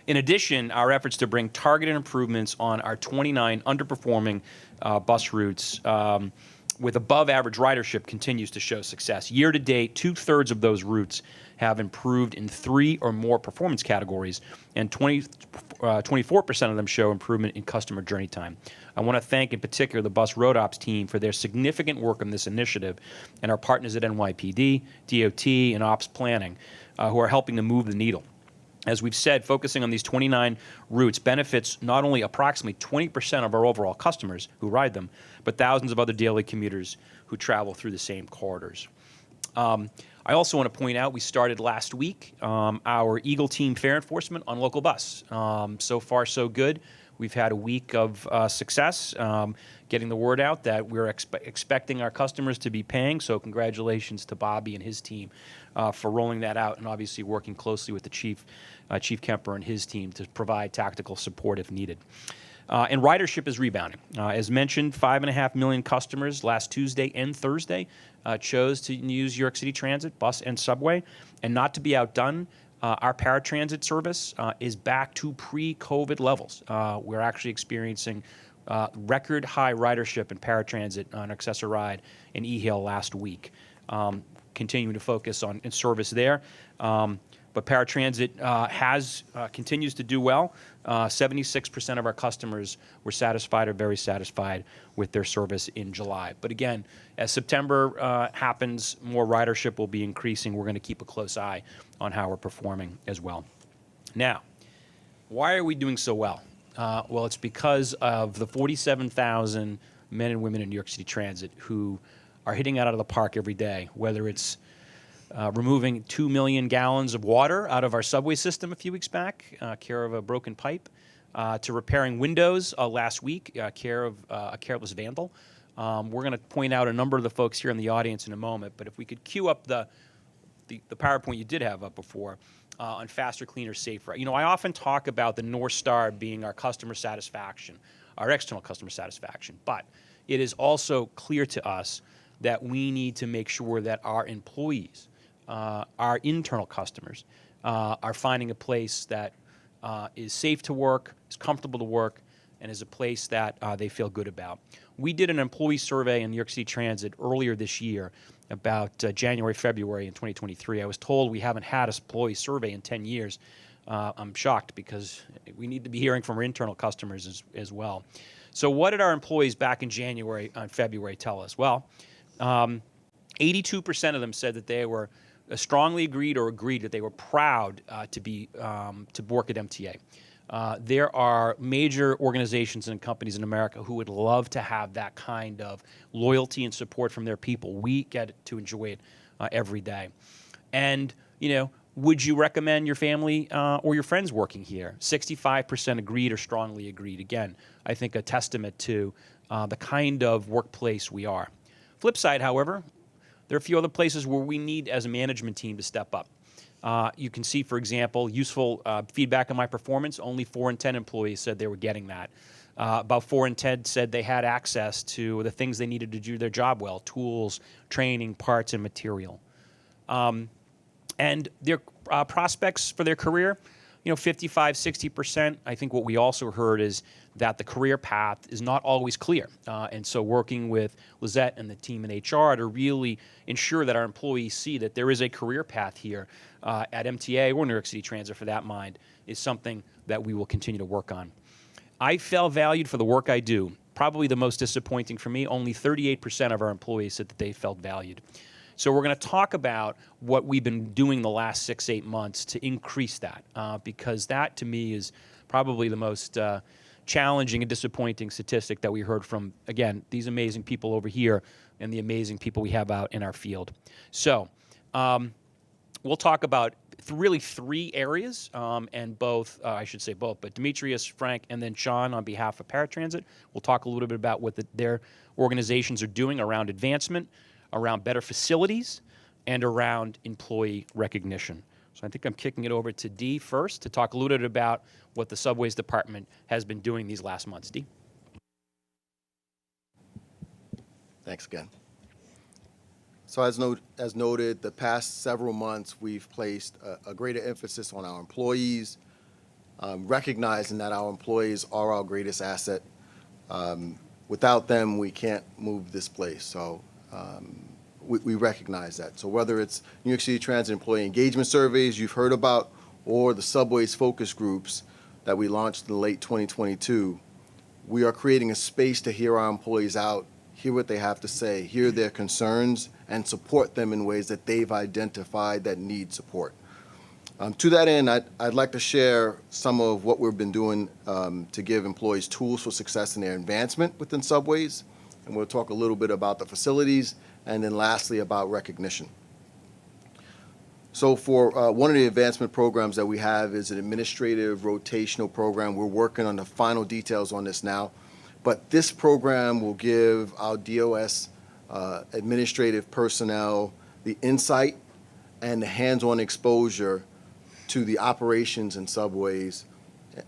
In addition, our efforts to bring targeted improvements on our 29 underperforming bus routes with above average ridership continues to show success. Year to date, 2/3 of those routes have improved in 3 or more performance categories, and 24% of them show improvement in customer journey time. I want to thank in particular the Bus Road Ops team for their significant work on this initiative, and our partners at NYPD, DOT, and Ops Planning who are helping to move the needle. As we've said, focusing on these 29 routes benefits not only approximately 20% of our overall customers who ride them, but thousands of other daily commuters who travel through the same corridors. I also want to point out we started last week our Eagle Team fare enforcement on local bus. So far, so good. We've had a week of success getting the word out that we're expecting our customers to be paying. So congratulations to Bobby and his team for rolling that out, and obviously working closely with the Chief Kemper and his team to provide tactical support if needed. And ridership is rebounding. As mentioned, 5.5 million customers last Tuesday and Thursday chose to use New York City Transit, bus and subway. And not to be outdone, our paratransit service is back to pre-COVID levels. We're actually experiencing record high ridership in paratransit on Access-a-Ride and eHail last week. Continuing to focus on service there. But paratransit continues to do well. 76% of our customers were satisfied or very satisfied with their service in July. But again, as September happens, more ridership will be increasing. We're going to keep a close eye on how we're performing as well. Now, why are we doing so well? Well, it's because of the 47,000 men and women in New York City Transit who are hitting it out of the park every day, whether it's removing 2 million gallons of water out of our subway system a few weeks back, care of a broken pipe, to repairing windows last week, care of a careless vandal. We're going to point out a number of the folks here in the audience in a moment, but if we could cue up the PowerPoint you did have up before on faster, cleaner, safer. You know, I often talk about the North Star being our customer satisfaction, our external customer satisfaction, but it is also clear to us that we need to make sure that our employees, our internal customers, are finding a place that is safe to work, is comfortable to work, and is a place that they feel good about. We did an employee survey in New York City Transit earlier this year about January, February in 2023. I was told we haven't had an employee survey in 10 years. I'm shocked because we need to be hearing from our internal customers as well. So what did our employees back in January and February tell us? Well, 82% of them said that they were strongly agreed that they were proud to work at MTA. There are major organizations and companies in America who would love to have that kind of loyalty and support from their people. We get to enjoy it every day. And, you know, would you recommend your family or your friends working here? 65% agreed or strongly agreed. Again, I think a testament to the kind of workplace we are. Flip side, however, there are a few other places where we need, as a management team, to step up. You can see, for example, useful feedback on my performance. Only 4 in 10 employees said they were getting that. About 4 in 10 said they had access to the things they needed to do their job well: tools, training, parts, and material. And their prospects for their career, you know, 55, 60%. I think what we also heard is that the career path is not always clear. And so working with Lizette and the team in HR to really ensure that our employees see that there is a career path here at MTA or New York City Transit for that mind is something that we will continue to work on. I felt valued for the work I do. Probably the most disappointing for me, only 38% of our employees said that they felt valued. So we're going to talk about what we've been doing the last 6-8 months to increase that, because that, to me, is probably the most challenging and disappointing statistic that we heard from, again, these amazing people over here and the amazing people we have out in our field. So we'll talk about really 3 areas, and both, I should say both, but Demetrius, Frank, and then Sean on behalf of Paratransit. We'll talk a little bit about what their organizations are doing around advancement, around better facilities, and around employee recognition. So I think I'm kicking it over to Dee first to talk a little bit about what the Subways Department has been doing these last months. Dee? Thanks again. So as noted, the past several months, we've placed a greater emphasis on our employees, recognizing that our employees are our greatest asset. Without them, we can't move this place. So we recognize that. So whether it's New York City Transit employee engagement surveys you've heard about, or the Subways focus groups that we launched in late 2022, we are creating a space to hear our employees out, hear what they have to say, hear their concerns, and support them in ways that they've identified that need support. To that end, I'd like to share some of what we've been doing to give employees tools for success in their advancement within Subways. And we'll talk a little bit about the facilities, and then lastly about recognition. So for one of the advancement programs that we have is an administrative rotational program. We're working on the final details on this now. But this program will give our DOS administrative personnel the insight and the hands-on exposure to the operations in Subways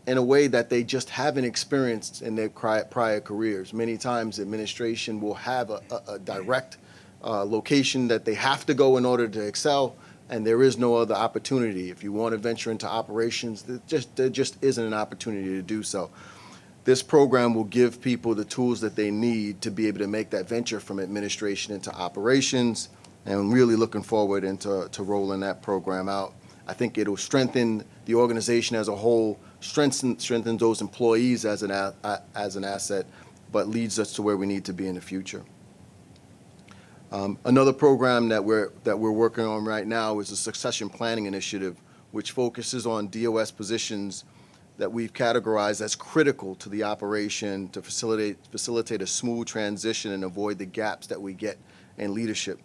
in a way that they just haven't experienced in their prior careers. Many times administration will have a direct location that they have to go in order to excel, and there is no other opportunity. If you want to venture into operations, there just isn't an opportunity to do so. This program will give people the tools that they need to be able to make that venture from administration into operations, and I'm really looking forward into rolling that program out. I think it'll strengthen the organization as a whole, strengthen those employees as an asset, but leads us to where we need to be in the future. Another program that we're working on right now is a succession planning initiative, which focuses on DOS positions that we've categorized as critical to the operation to facilitate a smooth transition and avoid the gaps that we get in leadership.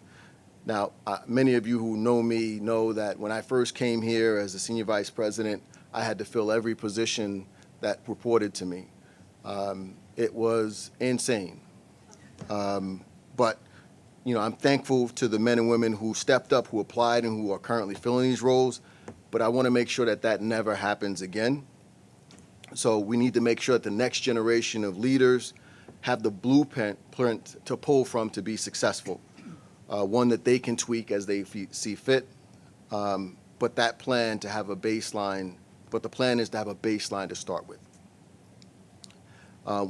Now, many of you who know me know that when I first came here as a senior vice president, I had to fill every position that reported to me. It was insane. But you know, I'm thankful to the men and women who stepped up, who applied, and who are currently filling these roles. But I want to make sure that that never happens again. So we need to make sure that the next generation of leaders have the blueprint to pull from to be successful. One that they can tweak as they see fit, but that plan to have a baseline, but the plan is to have a baseline to start with.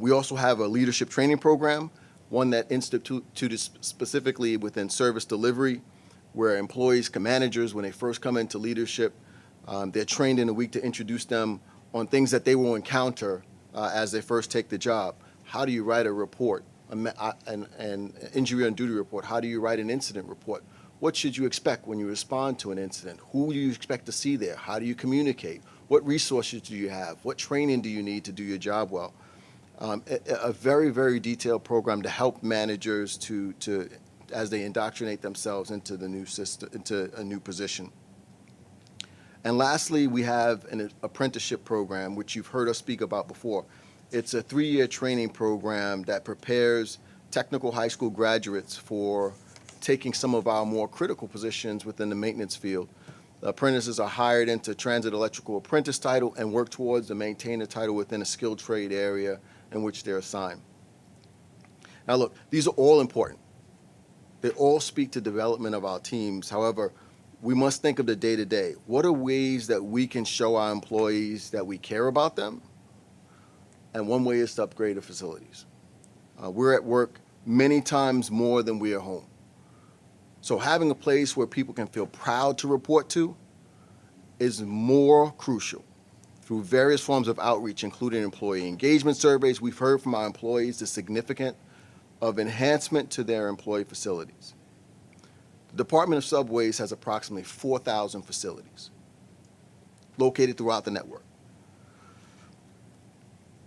We also have a leadership training program, one that instituted specifically within service delivery, where employees, managers, when they first come into leadership, they're trained in a week to introduce them on things that they will encounter as they first take the job. How do you write a report, an injury on duty report? How do you write an incident report? What should you expect when you respond to an incident? Who do you expect to see there? How do you communicate? What resources do you have? What training do you need to do your job well? A very, very detailed program to help managers to as they indoctrinate themselves into the new system, into a new position. And lastly, we have an apprenticeship program, which you've heard us speak about before. It's a 3-year training program that prepares technical high school graduates for taking some of our more critical positions within the maintenance field. The apprentices are hired into transit electrical apprentice title and work towards the maintainer title within a skilled trade area in which they're assigned. Now look, these are all important. They all speak to development of our teams. However, we must think of the day-to-day. What are ways that we can show our employees that we care about them? And one way is to upgrade the facilities. We're at work many times more than we are home. So having a place where people can feel proud to report to is more crucial. Through various forms of outreach, including employee engagement surveys, we've heard from our employees the significance of enhancement to their employee facilities. The Department of Subways has approximately 4,000 facilities located throughout the network.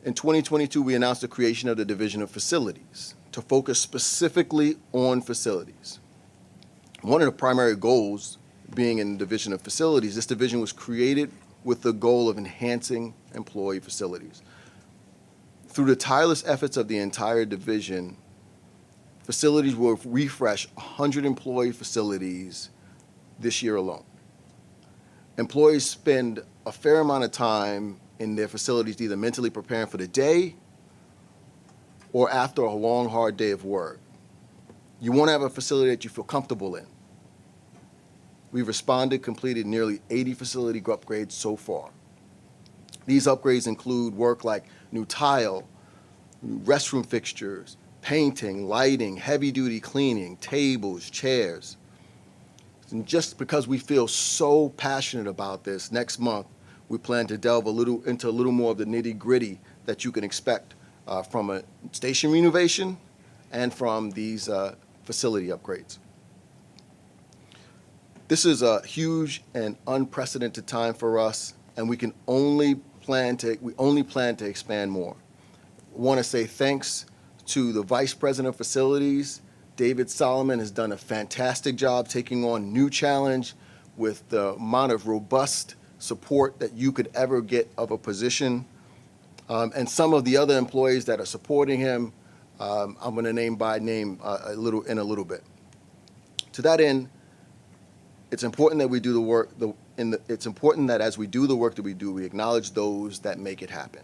In 2022, we announced the creation of the Division of Facilities to focus specifically on facilities. One of the primary goals being in the Division of Facilities, this division was created with the goal of enhancing employee facilities. Through the tireless efforts of the entire division, facilities will refresh 100 employee facilities this year alone. Employees spend a fair amount of time in their facilities either mentally preparing for the day or after a long, hard day of work. You want to have a facility that you feel comfortable in. We've completed nearly 80 facility upgrades so far. These upgrades include work like new tile, new restroom fixtures, painting, lighting, heavy-duty cleaning, tables, chairs. And just because we feel so passionate about this, next month we plan to delve into a little more of the nitty-gritty that you can expect from a station renovation and from these facility upgrades. This is a huge and unprecedented time for us, and we only plan to expand more. I want to say thanks to the Vice President of Facilities. David Solomon has done a fantastic job taking on new challenge with the amount of robust support that you could ever get of a position. And some of the other employees that are supporting him, I'm going to name by name in a little bit. To that end, it's important that we do the work. It's important that as we do the work that we do, we acknowledge those that make it happen.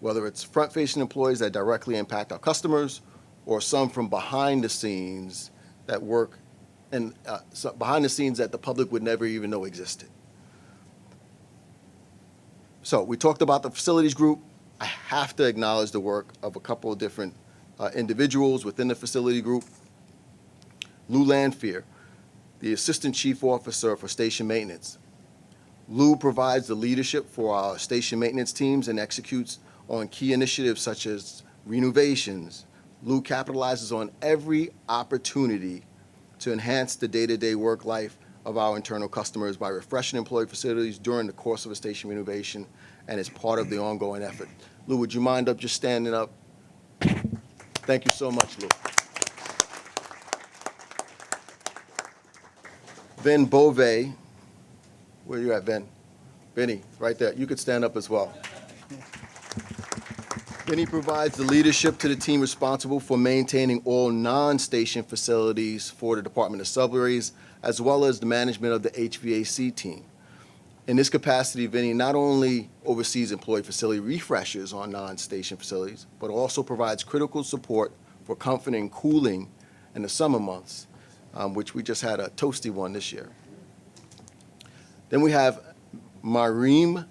Whether it's front-facing employees that directly impact our customers, or some from behind the scenes that work, and behind the scenes that the public would never even know existed. So we talked about the facilities group. I have to acknowledge the work of a couple of different individuals within the facility group. Lou Landfear, the Assistant Chief Officer for Station Maintenance. Lou provides the leadership for our station maintenance teams and executes on key initiatives such as renovations. Lou capitalizes on every opportunity to enhance the day-to-day work life of our internal customers by refreshing employee facilities during the course of a station renovation and is part of the ongoing effort. Lou, would you mind just standing up? Thank you so much, Lou. Ben Bove, where you at, Ben? Benny, right there. You could stand up as well. Benny provides the leadership to the team responsible for maintaining all non-station facilities for the Department of Subways, as well as the management of the HVAC team. In this capacity, Vinny not only oversees employee facility refreshes on non-station facilities, but also provides critical support for comfort and cooling in the summer months, which we just had a toasty one this year. Then we have Mareem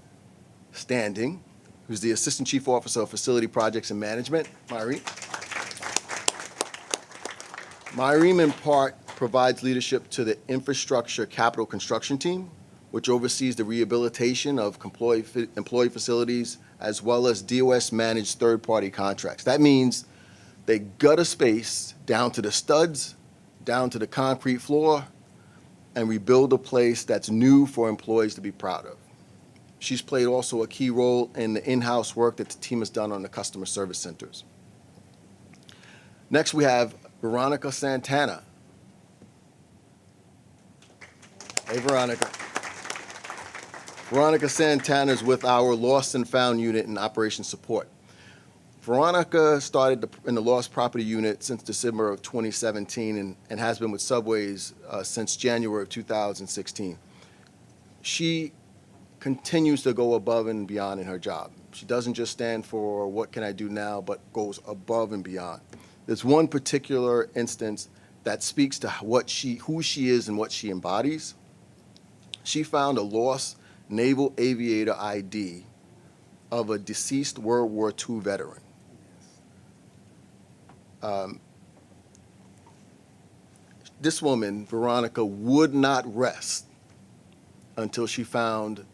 Standing, who's the Assistant Chief Officer of Facility Projects and Management. Mareem, in part, provides leadership to the Infrastructure Capital Construction Team, which oversees the rehabilitation of employee facilities as well as DOS-managed third-party contracts. That means they gut a space down to the studs, down to the concrete floor, and rebuild a place that's new for employees to be proud of. She's played also a key role in the in-house work that the team has done on the customer service centers. Next, we have Veronica Santana. Hey, Veronica. Veronica Santana is with our Lost and Found unit in Operation Support. Veronica started in the Lost Property Unit since December of 2017 and has been with Subways since January of 2016. She continues to go above and beyond in her job. She doesn't just stand for what can I do now, but goes above and beyond. There's one particular instance that speaks to who she is and what she embodies. She found a lost naval aviator ID of a deceased World War II veteran. This woman, Veronica, would not rest until she found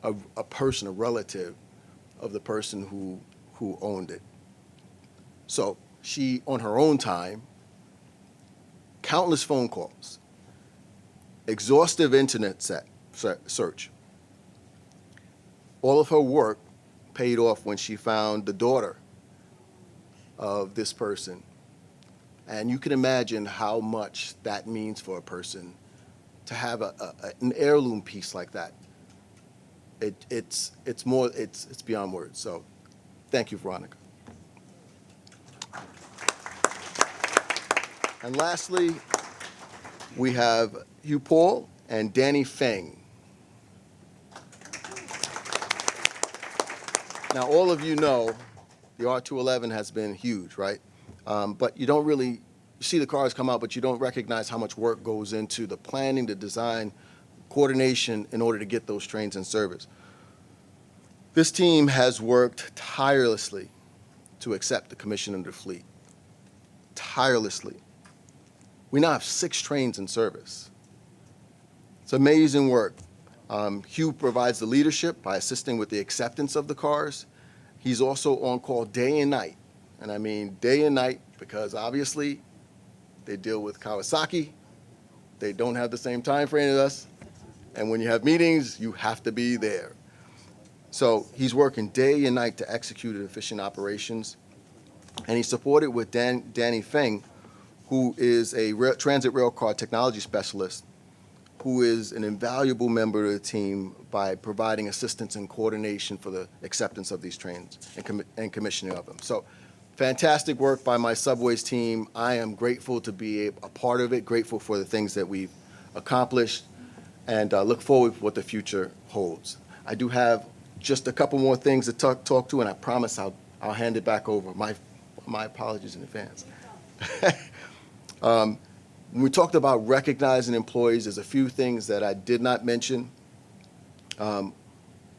a person, a relative of the person who owned it. So she, on her own time, countless phone calls, exhaustive internet search. All of her work paid off when she found the daughter of this person. And you can imagine how much that means for a person to have an heirloom piece like that. It's beyond words. So thank you, Veronica. And lastly, we have Hugh Paul and Danny Feng. Now, all of you know the R211 has been huge, right? But you don't really, you see the cars come out, but you don't recognize how much work goes into the planning, the design, coordination in order to get those trains in service. This team has worked tirelessly to accept the commission of the fleet. Tirelessly. We now have 6 trains in service. It's amazing work. Hugh provides the leadership by assisting with the acceptance of the cars. He's also on call day and night. And I mean day and night because obviously they deal with Kawasaki. They don't have the same time frame as us. And when you have meetings, you have to be there. So he's working day and night to execute efficient operations. And he's supported with Danny Feng, who is a transit railcar technology specialist, who is an invaluable member of the team by providing assistance and coordination for the acceptance of these trains and commissioning of them. So fantastic work by my subways team. I am grateful to be a part of it, grateful for the things that we've accomplished, and look forward to what the future holds. I do have just a couple more things to talk to, and I promise I'll hand it back over. My apologies in advance. When we talked about recognizing employees, there's a few things that I did not mention.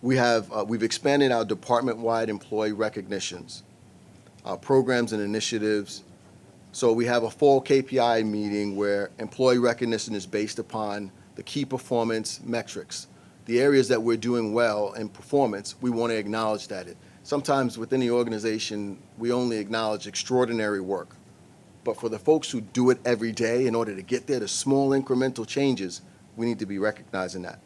We've expanded our department-wide employee recognitions, our programs and initiatives. So we have a fall KPI meeting where employee recognition is based upon the key performance metrics. The areas that we're doing well in performance, we want to acknowledge that. Sometimes within the organization, we only acknowledge extraordinary work. But for the folks who do it every day, in order to get there, the small incremental changes, we need to be recognizing that.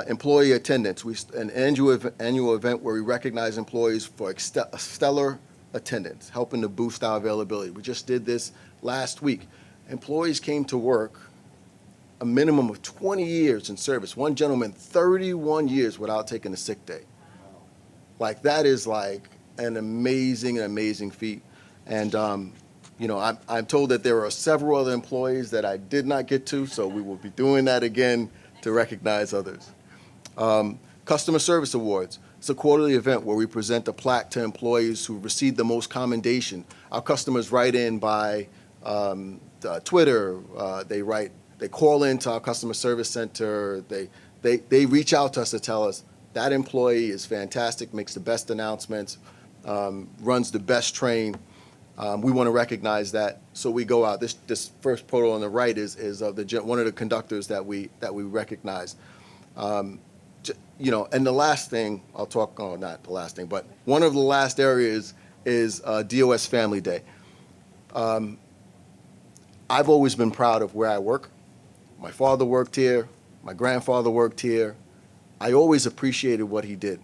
Employee attendance, an annual event where we recognize employees for stellar attendance, helping to boost our availability. We just did this last week. Employees came to work a minimum of 20 years in service. One gentleman, 31 years without taking a sick day. Like, that is like an amazing feat. And, you know, I'm told that there are several other employees that I did not get to, so we will be doing that again to recognize others. Customer Service Awards. It's a quarterly event where we present a plaque to employees who received the most commendation. Our customers write in by Twitter. They call into our customer service center. They reach out to us to tell us that employee is fantastic, makes the best announcements, runs the best train. We want to recognize that, so we go out. This first photo on the right is of one of the conductors that we recognize. You know, and the last thing I'll talk. Oh, not the last thing, but one of the last areas is DOS Family Day. I've always been proud of where I work. My father worked here. My grandfather worked here. I always appreciated what he did.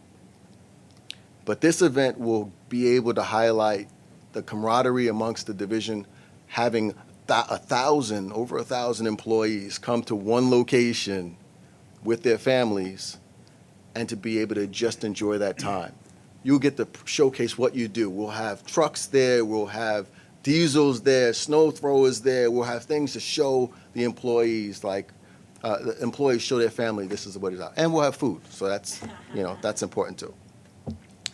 But this event will be able to highlight the camaraderie amongst the division, having over 1,000 employees come to one location with their families and to be able to just enjoy that time. You'll get to showcase what you do. We'll have trucks there, we'll have diesels there, snow throwers there, we'll have things to show the employees, like the employees show their family this is what it's about. And we'll have food, so that's, you know, that's important too.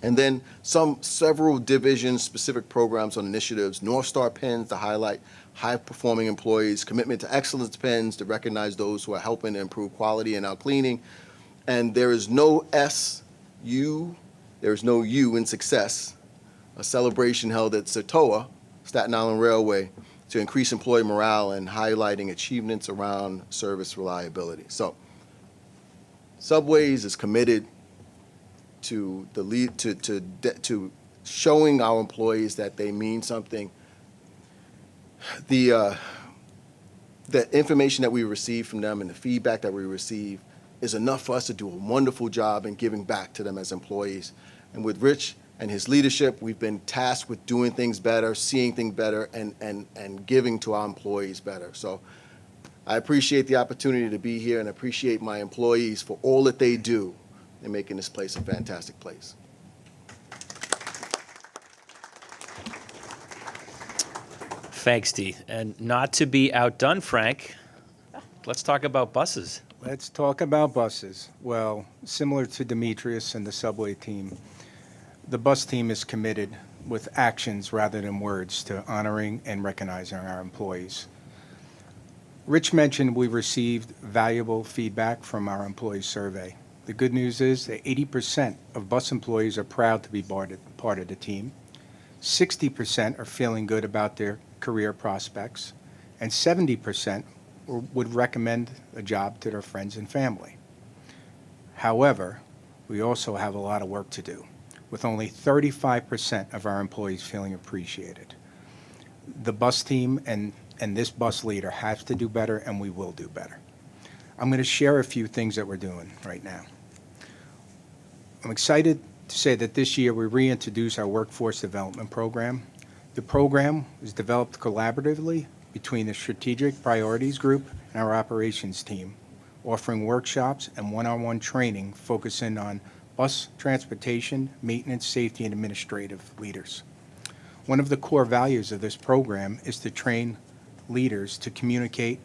And then several division-specific programs on initiatives, North Star pins to highlight high-performing employees, commitment to excellence pins to recognize those who are helping to improve quality in our cleaning. And there is no SU, there is no U in success, a celebration held at Satoa, Staten Island Railway, to increase employee morale and highlighting achievements around service reliability. So, Subways is committed to showing our employees that they mean something. The information that we receive from them and the feedback that we receive is enough for us to do a wonderful job in giving back to them as employees. And with Rich and his leadership, we've been tasked with doing things better, seeing things better, and giving to our employees better. So I appreciate the opportunity to be here and appreciate my employees for all that they do in making this place a fantastic place. Thanks, Dee. And not to be outdone, Frank, let's talk about buses. Let's talk about buses. Well, similar to Demetrius and the subway team, The bus team is committed with actions rather than words to honoring and recognizing our employees. Rich mentioned we received valuable feedback from our employee survey. The good news is that 80% of bus employees are proud to be part of the team. 60% are feeling good about their career prospects, and 70% would recommend a job to their friends and family. However, we also have a lot of work to do, with only 35% of our employees feeling appreciated. The bus team and this bus leader has to do better, and we will do better. I'm going to share a few things that we're doing right now. I'm excited to say that this year we reintroduce our workforce development program. The program was developed collaboratively between the Strategic Priorities Group and our operations team, offering workshops and one-on-one training focusing on bus transportation, maintenance, safety, and administrative leaders. One of the core values of this program is to train leaders to communicate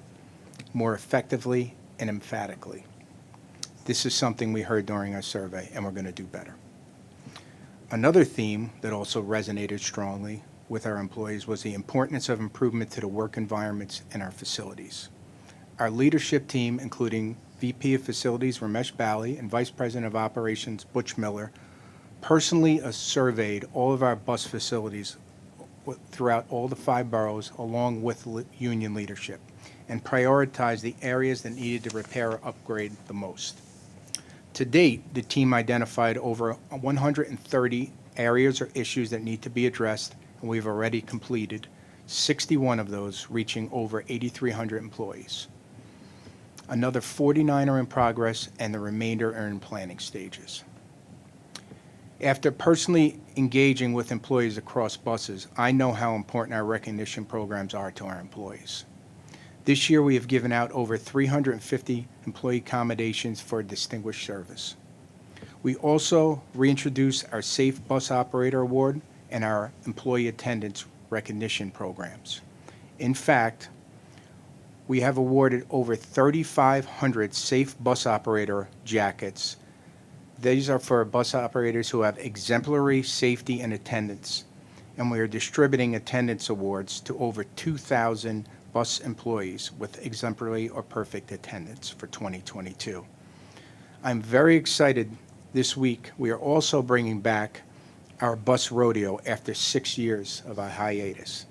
more effectively and emphatically. This is something we heard during our survey, and we're going to do better. Another theme that also resonated strongly with our employees was the importance of improvement to the work environments in our facilities. Our leadership team, including VP of Facilities Ramesh Bali and Vice President of Operations Butch Miller, personally surveyed all of our bus facilities throughout all the 5 boroughs along with union leadership and prioritized the areas that needed to repair or upgrade the most. To date, the team identified over 130 areas or issues that need to be addressed, and we've already completed 61 of those, reaching over 8,300 employees. Another 49 are in progress, and the remainder are in planning stages. After personally engaging with employees across buses, I know how important our recognition programs are to our employees. This year, we have given out over 350 employee commendations for distinguished service. We also reintroduced our Safe Bus Operator Award and our Employee Attendance Recognition programs. In fact, we have awarded over 3,500 Safe Bus Operator jackets. These are for bus operators who have exemplary safety and attendance, and we are distributing attendance awards to over 2,000 bus employees with exemplary or perfect attendance for 2022. I'm very excited this week. We are also bringing back our bus rodeo after 6 years of a hiatus.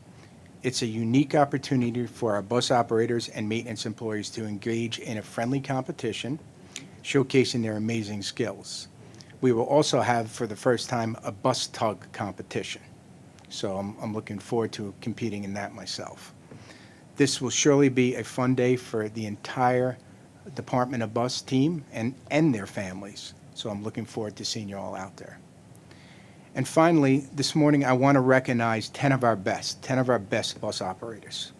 It's a unique opportunity for our bus operators and maintenance employees to engage in a friendly competition, showcasing their amazing skills. We will also have, for the first time, a bus tug competition. So I'm looking forward to competing in that myself. This will surely be a fun day for the entire Department of Bus team and their families. So I'm looking forward to seeing you all out there. And finally, this morning, I want to recognize 10 of our best bus operators.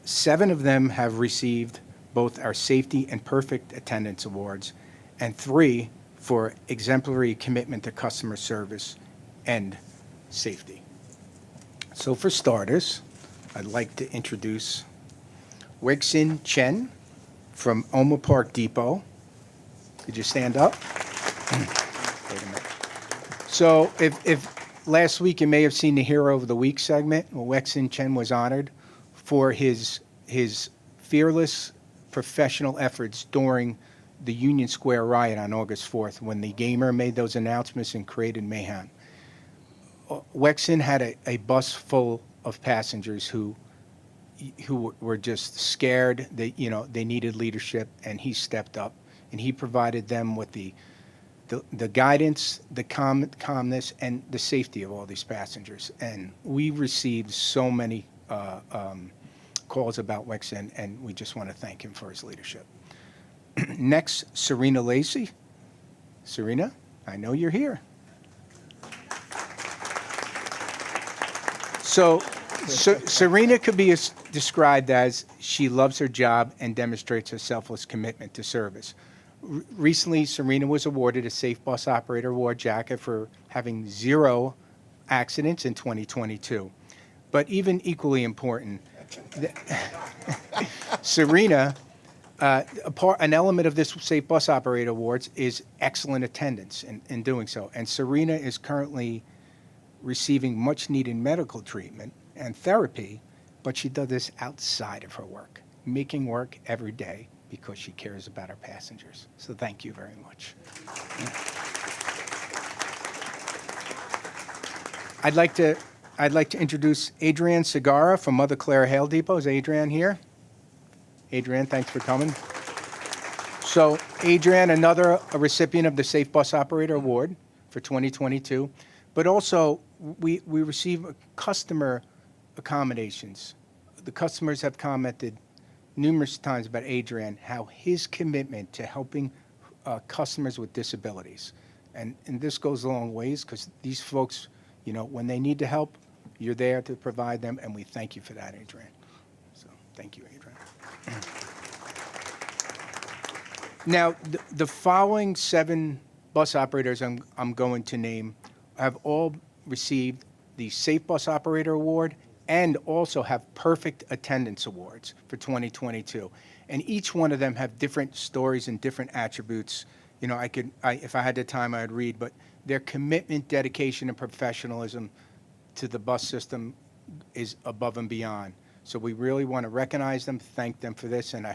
7 of them have received both our Safety and Perfect Attendance Awards, and 3 for exemplary commitment to customer service and safety. So for starters, I'd like to introduce Wexin Chen from Oma Park Depot. Could you stand up? Wait a minute. So if last week you may have seen the Hero of the Week segment, well, Wexin Chen was honored for his fearless professional efforts during the Union Square riot on August 4th when the gamer made those announcements and created mayhem. Wexin had a bus full of passengers who were just scared. They needed leadership, and he stepped up and he provided them with the guidance, the calmness, and the safety of all these passengers. And we received so many calls about Wexin, and we just want to thank him for his leadership. Next, Serena Lacey. Serena, I know you're here. So Serena could be described as she loves her job and demonstrates her selfless commitment to service. Recently, Serena was awarded a Safe Bus Operator Award jacket for having 0 accidents in 2022. But even equally important, Serena An element of this Safe Bus Operator Awards is excellent attendance in doing so. And Serena is currently receiving much needed medical treatment and therapy, but she does this outside of her work, making work every day because she cares about her passengers. So thank you very much. I'd like to introduce Adrienne Segarra from Mother Clara Hale Depot. Is Adrienne here? Adrienne, thanks for coming. So Adrienne, a recipient of the Safe Bus Operator Award for 2022, but also we receive customer accommodations. The customers have commented numerous times about Adrienne, how his commitment to helping customers with disabilities. And this goes a long ways because these folks, you know, when they need the help, you're there to provide them, and we thank you for that, Adrienne. So thank you, Adrienne. Now, the following 7 bus operators I'm going to name have all received the Safe Bus Operator Award and also have Perfect Attendance Awards for 2022. And each one of them have different stories and different attributes. You know, if I had the time, I'd read, but their commitment, dedication, and professionalism to the bus system is above and beyond. So we really want to recognize them, thank them for this, and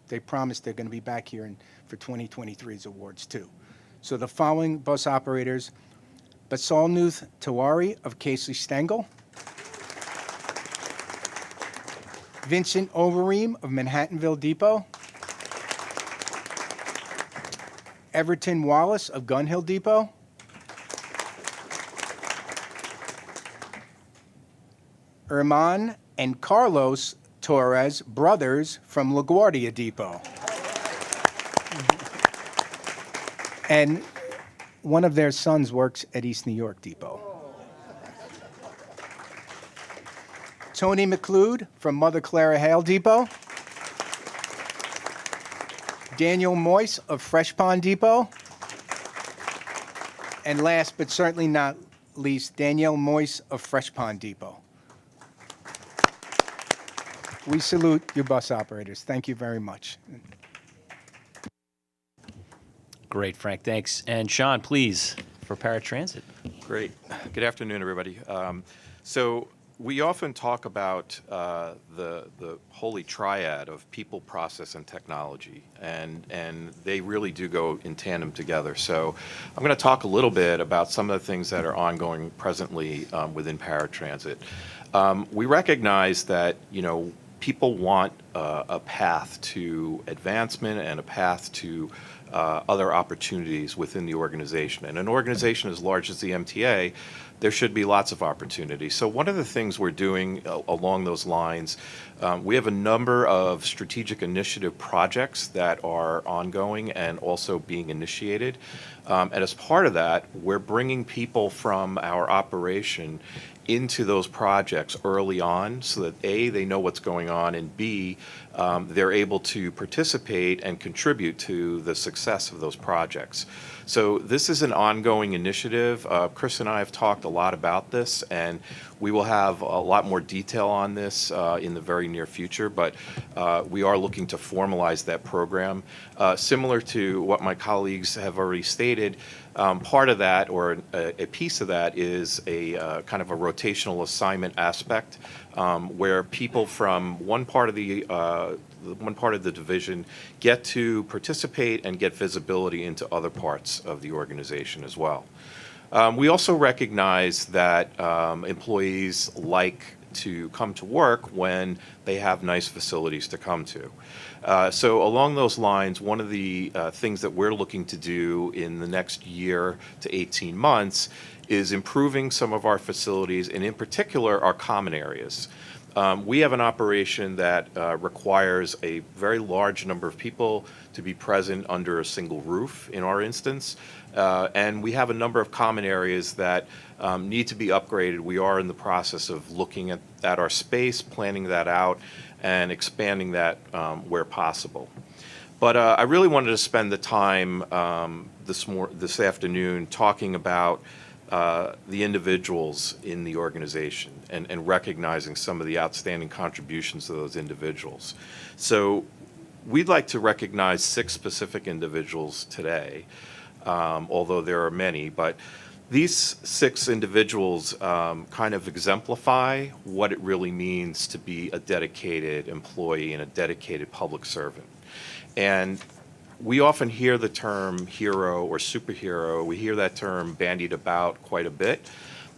they promised they're going to be back here for 2023's awards too. So the following bus operators: Basalnuth Tawari of Casey Stengel, Vincent Overeem of Manhattanville Depot, Everton Wallace of Gun Hill Depot, Herman and Carlos Torres, brothers from LaGuardia Depot. And one of their sons works at East New York Depot. Tony McLeod from Mother Clara Hale Depot. Daniel Moyce of Fresh Pond Depot. And last but certainly not least, Danielle Moyce of Fresh Pond Depot. We salute your bus operators. Thank you very much. Great, Frank. Thanks. And Sean, please, for paratransit. Great. Good afternoon, everybody. So we often talk about the holy triad of people, process, and technology, and they really do go in tandem together. So I'm going to talk a little bit about some of the things that are ongoing presently within paratransit. We recognize that, you know, people want a path to advancement and a path to other opportunities within the organization. And an organization as large as the MTA, there should be lots of opportunities. So one of the things we're doing along those lines, we have a number of strategic initiative projects that are ongoing and also being initiated. And as part of that, we're bringing people from our operation into those projects early on so that A, they know what's going on, and B, they're able to participate and contribute to the success of those projects. So this is an ongoing initiative. Chris and I have talked a lot about this, and we will have a lot more detail on this in the very near future, but we are looking to formalize that program. Similar to what my colleagues have already stated, part of that, or a piece of that, is a kind of a rotational assignment aspect, where people from one part of the division get to participate and get visibility into other parts of the organization as well. We also recognize that employees like to come to work when they have nice facilities to come to. So along those lines, one of the things that we're looking to do in the next year to 18 months is improving some of our facilities, and in particular, our common areas. We have an operation that requires a very large number of people to be present under a single roof in our instance. And we have a number of common areas that need to be upgraded. We are in the process of looking at our space, planning that out, and expanding that where possible. But I really wanted to spend the time this afternoon talking about the individuals in the organization and recognizing some of the outstanding contributions of those individuals. So We'd like to recognize 6 specific individuals today, although there are many, but these 6 individuals kind of exemplify what it really means to be a dedicated employee and a dedicated public servant. And we often hear the term hero or superhero. We hear that term bandied about quite a bit.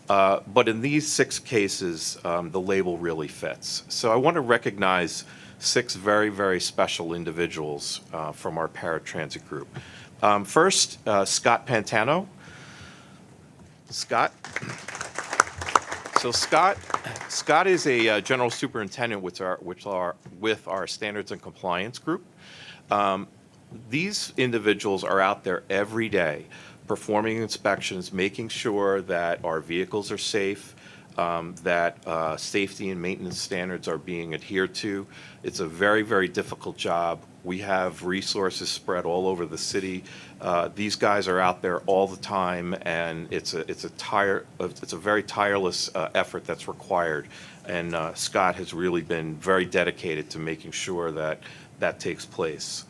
But in these 6 cases, the label really fits. So I want to recognize 6 very, very special individuals from our paratransit group. First, Scott Pantano. Scott. So Scott is a general superintendent with our standards and compliance group. These individuals are out there every day performing inspections, making sure that our vehicles are safe, that safety and maintenance standards are being adhered to. It's a very, very difficult job. We have resources spread all over the city. These guys are out there all the time, and it's a very tireless effort that's required. And Scott has really been very dedicated to making sure that that takes place.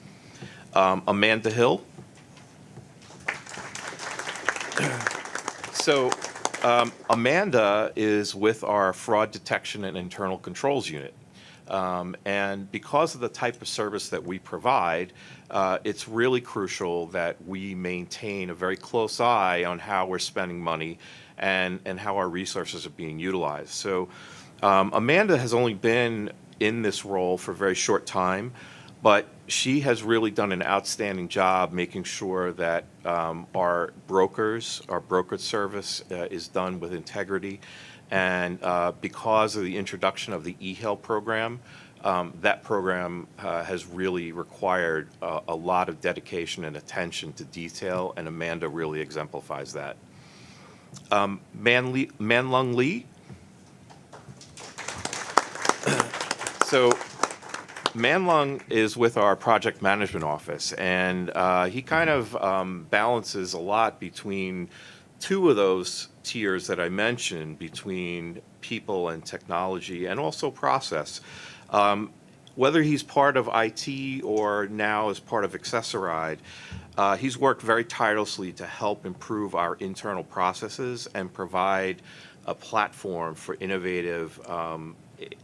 Amanda Hill. So Amanda is with our fraud detection and internal controls unit. And because of the type of service that we provide, it's really crucial that we maintain a very close eye on how we're spending money and how our resources are being utilized. So Amanda has only been in this role for a very short time, but she has really done an outstanding job making sure that our brokerage service is done with integrity. And because of the introduction of the eHealth program, that program has really required a lot of dedication and attention to detail, and Amanda really exemplifies that. Manlung Lee. So Manlung is with our project management office, and he kind of balances a lot between 2 of those tiers that I mentioned, between people and technology and also process. Whether he's part of IT or now as part of Accessoride, he's worked very tirelessly to help improve our internal processes and provide a platform for innovative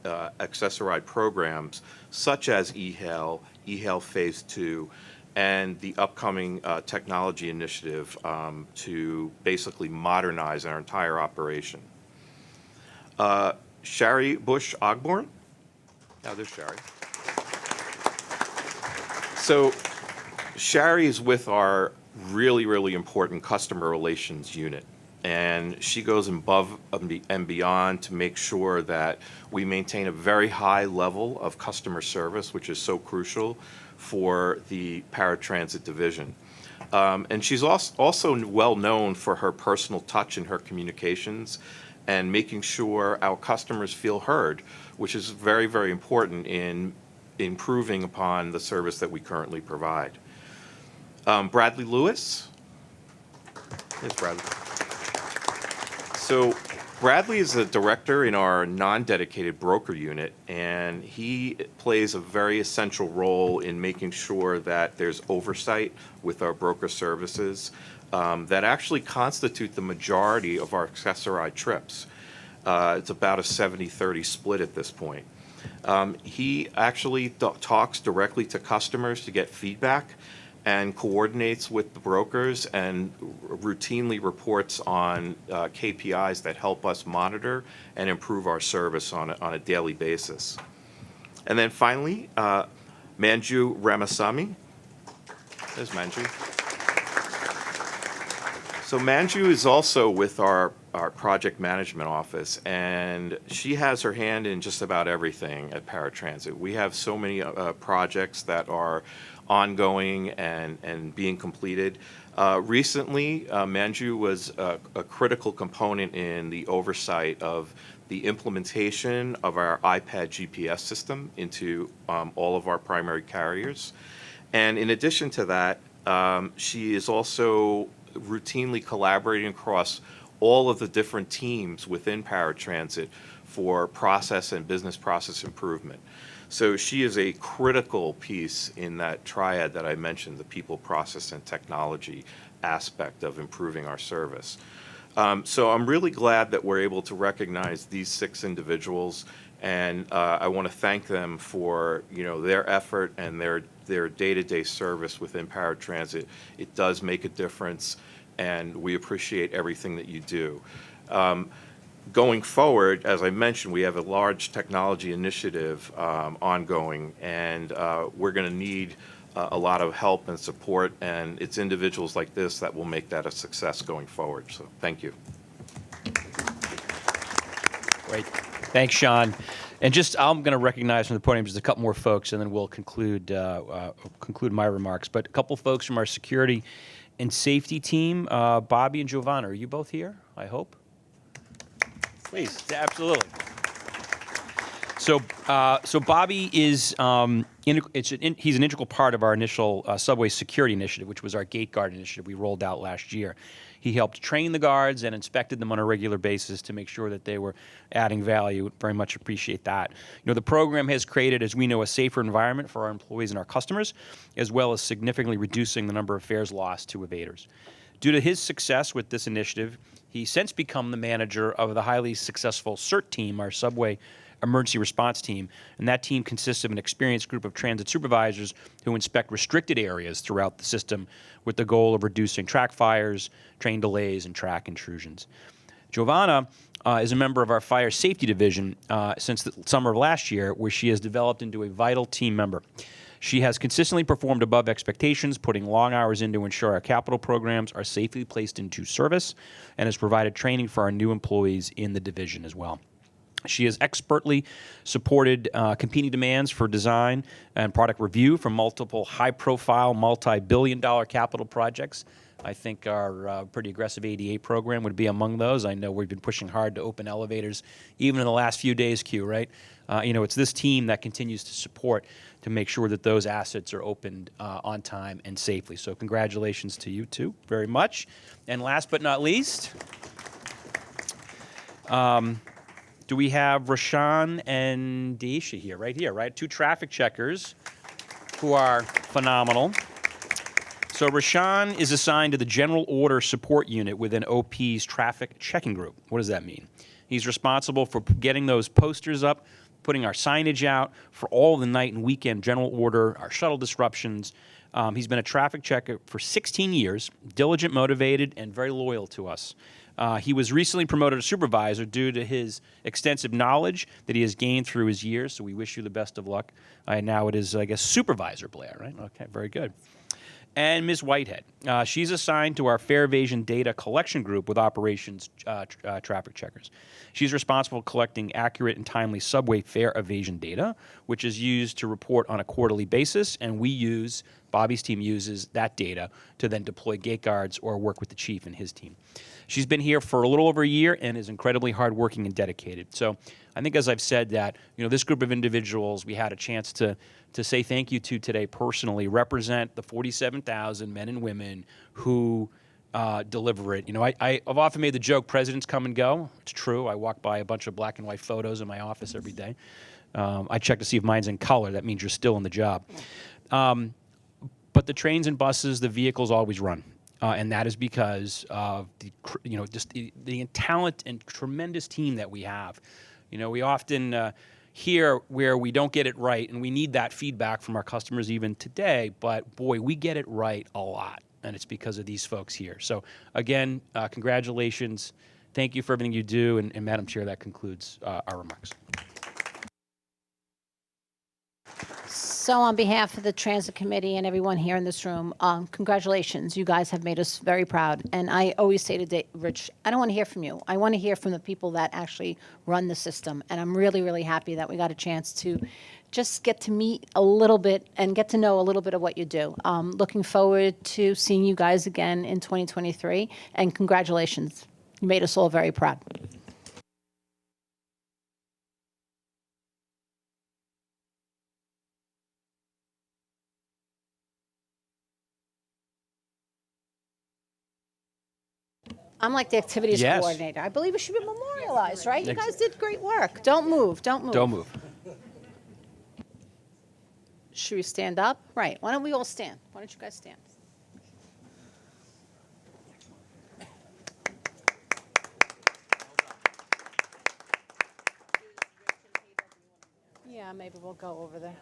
Accessoride programs such as eHealth Phase 2, and the upcoming technology initiative to basically modernize our entire operation. Shari Bush Ogborn. Now there's Shari. So Shari is with our really, really important customer relations unit. And she goes above and beyond to make sure that we maintain a very high level of customer service, which is so crucial for the paratransit division. And she's also well known for her personal touch in her communications and making sure our customers feel heard, which is very, very important in improving upon the service that we currently provide. Bradley Lewis. Here's Bradley. So Bradley is a director in our non-dedicated broker unit, and he plays a very essential role in making sure that there's oversight with our broker services that actually constitute the majority of our Accessoride trips. It's about a 70-30 split at this point. He actually talks directly to customers to get feedback and coordinates with the brokers and routinely reports on KPIs that help us monitor and improve our service on a daily basis. And then finally, Manju Ramasamy. There's Manju. So Manju is also with our project management office, and she has her hand in just about everything at paratransit. We have so many projects that are ongoing and being completed. Recently, Manju was a critical component in the oversight of the implementation of our iPad GPS system into all of our primary carriers. And in addition to that, she is also routinely collaborating across all of the different teams within paratransit for process and business process improvement. So she is a critical piece in that triad that I mentioned, the people, process, and technology aspect of improving our service. So I'm really glad that we're able to recognize these 6 individuals, and I want to thank them for their effort and their day-to-day service within paratransit. It does make a difference, and we appreciate everything that you do. Going forward, as I mentioned, we have a large technology initiative ongoing, and we're going to need a lot of help and support, and it's individuals like this that will make that a success going forward. So thank you. Great. Thanks, Sean. And I'm going to recognize from the podium just a couple more folks, and then we'll conclude my remarks. But a couple folks from our security and safety team, Bobby and Giovanna, are you both here? I hope. Please, absolutely. So Bobby is he's an integral part of our initial subway security initiative, which was our gate guard initiative we rolled out last year. He helped train the guards and inspected them on a regular basis to make sure that they were adding value. Very much appreciate that. The program has created, as we know, a safer environment for our employees and our customers, as well as significantly reducing the number of fares lost to evaders. Due to his success with this initiative, he's since become the manager of the highly successful CERT team, our subway emergency response team, and that team consists of an experienced group of transit supervisors who inspect restricted areas throughout the system with the goal of reducing track fires, train delays, and track intrusions. Giovanna is a member of our fire safety division since the summer of last year, where she has developed into a vital team member. She has consistently performed above expectations, putting long hours in to ensure our capital programs are safely placed into service, and has provided training for our new employees in the division as well. She has expertly supported competing demands for design and product review from multiple high-profile, multi-billion-dollar capital projects. I think our pretty aggressive ADA program would be among those. I know we've been pushing hard to open elevators, even in the last few days, Q, right? It's this team that continues to support to make sure that those assets are opened on time and safely. So congratulations to you, too, very much. And last but not least, do we have Rashawn and Daisha here? Right here, right? 2 traffic checkers who are phenomenal. So Rashawn is assigned to the General Order Support Unit within OP's Traffic Checking Group. What does that mean? He's responsible for getting those posters up, putting our signage out for all the night and weekend general order, our shuttle disruptions. He's been a traffic checker for 16 years, diligent, motivated, and very loyal to us. He was recently promoted to supervisor due to his extensive knowledge that he has gained through his years, so we wish you the best of luck. Now it is, I guess, Supervisor Blair, right? Okay, very good. And Ms. Whitehead. She's assigned to our fare evasion data collection group with operations traffic checkers. She's responsible for collecting accurate and timely subway fare evasion data, which is used to report on a quarterly basis, and Bobby's team uses that data to then deploy gate guards or work with the chief and his team. She's been here for a little over a year and is incredibly hardworking and dedicated. So I think, as I've said, that this group of individuals we had a chance to say thank you to today personally represent the 47,000 men and women who deliver it. I've often made the joke, presidents come and go. It's true. I walk by a bunch of black and white photos in my office every day. I check to see if mine's in color. That means you're still in the job. But the trains and buses, the vehicles always run. And that is because of the talent and tremendous team that we have. We often hear where we don't get it right, and we need that feedback from our customers even today. But boy, we get it right a lot, and it's because of these folks here. So again, congratulations. Thank you for everything you do, and Madam Chair, that concludes our remarks. So on behalf of the Transit Committee and everyone here in this room, congratulations. You guys have made us very proud. And I always say to Rich, I don't want to hear from you. I want to hear from the people that actually run the system. And I'm really, really happy that we got a chance to just get to meet a little bit and get to know a little bit of what you do. Looking forward to seeing you guys again in 2023. And congratulations. You made us all very proud. I'm like the activities coordinator. I believe it should be memorialized, right? You guys did great work. Don't move. Don't move. Don't move. Should we stand up? Right. Why don't we all stand? Why don't you guys stand? Yeah, maybe we'll go over there.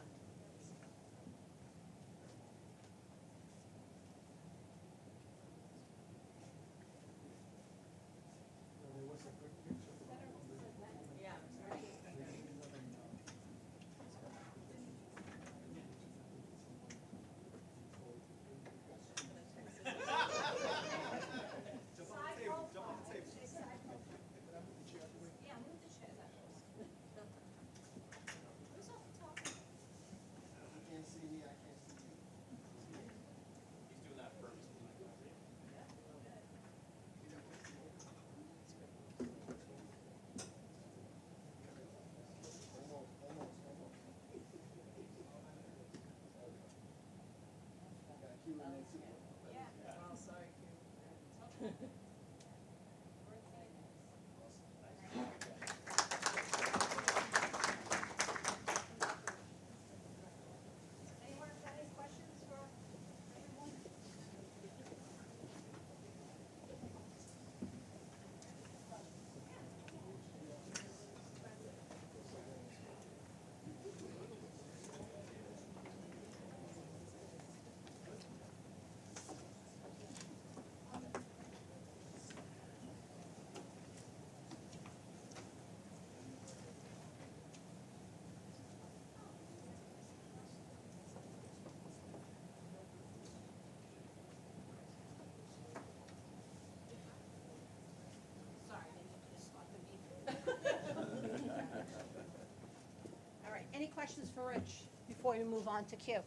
All right, any questions for Rich before we move on to Q?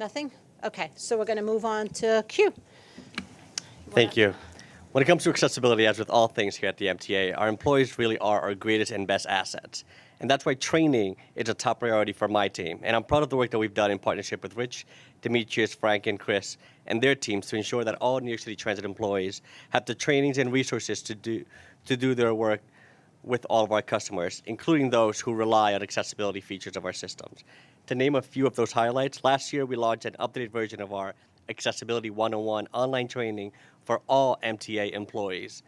Nothing? Okay, so we're going to move on to Q. Thank you. When it comes to accessibility, as with all things here at the MTA, our employees really are our greatest and best assets. And that's why training is a top priority for my team. And I'm proud of the work that we've done in partnership with Rich, Demetrius, Frank, and Chris, and their teams to ensure that all New York City Transit employees have the trainings and resources to do their work with all of our customers, including those who rely on accessibility features of our systems. To name a few of those highlights, last year we launched an updated version of our Accessibility 101 online training for all MTA employees,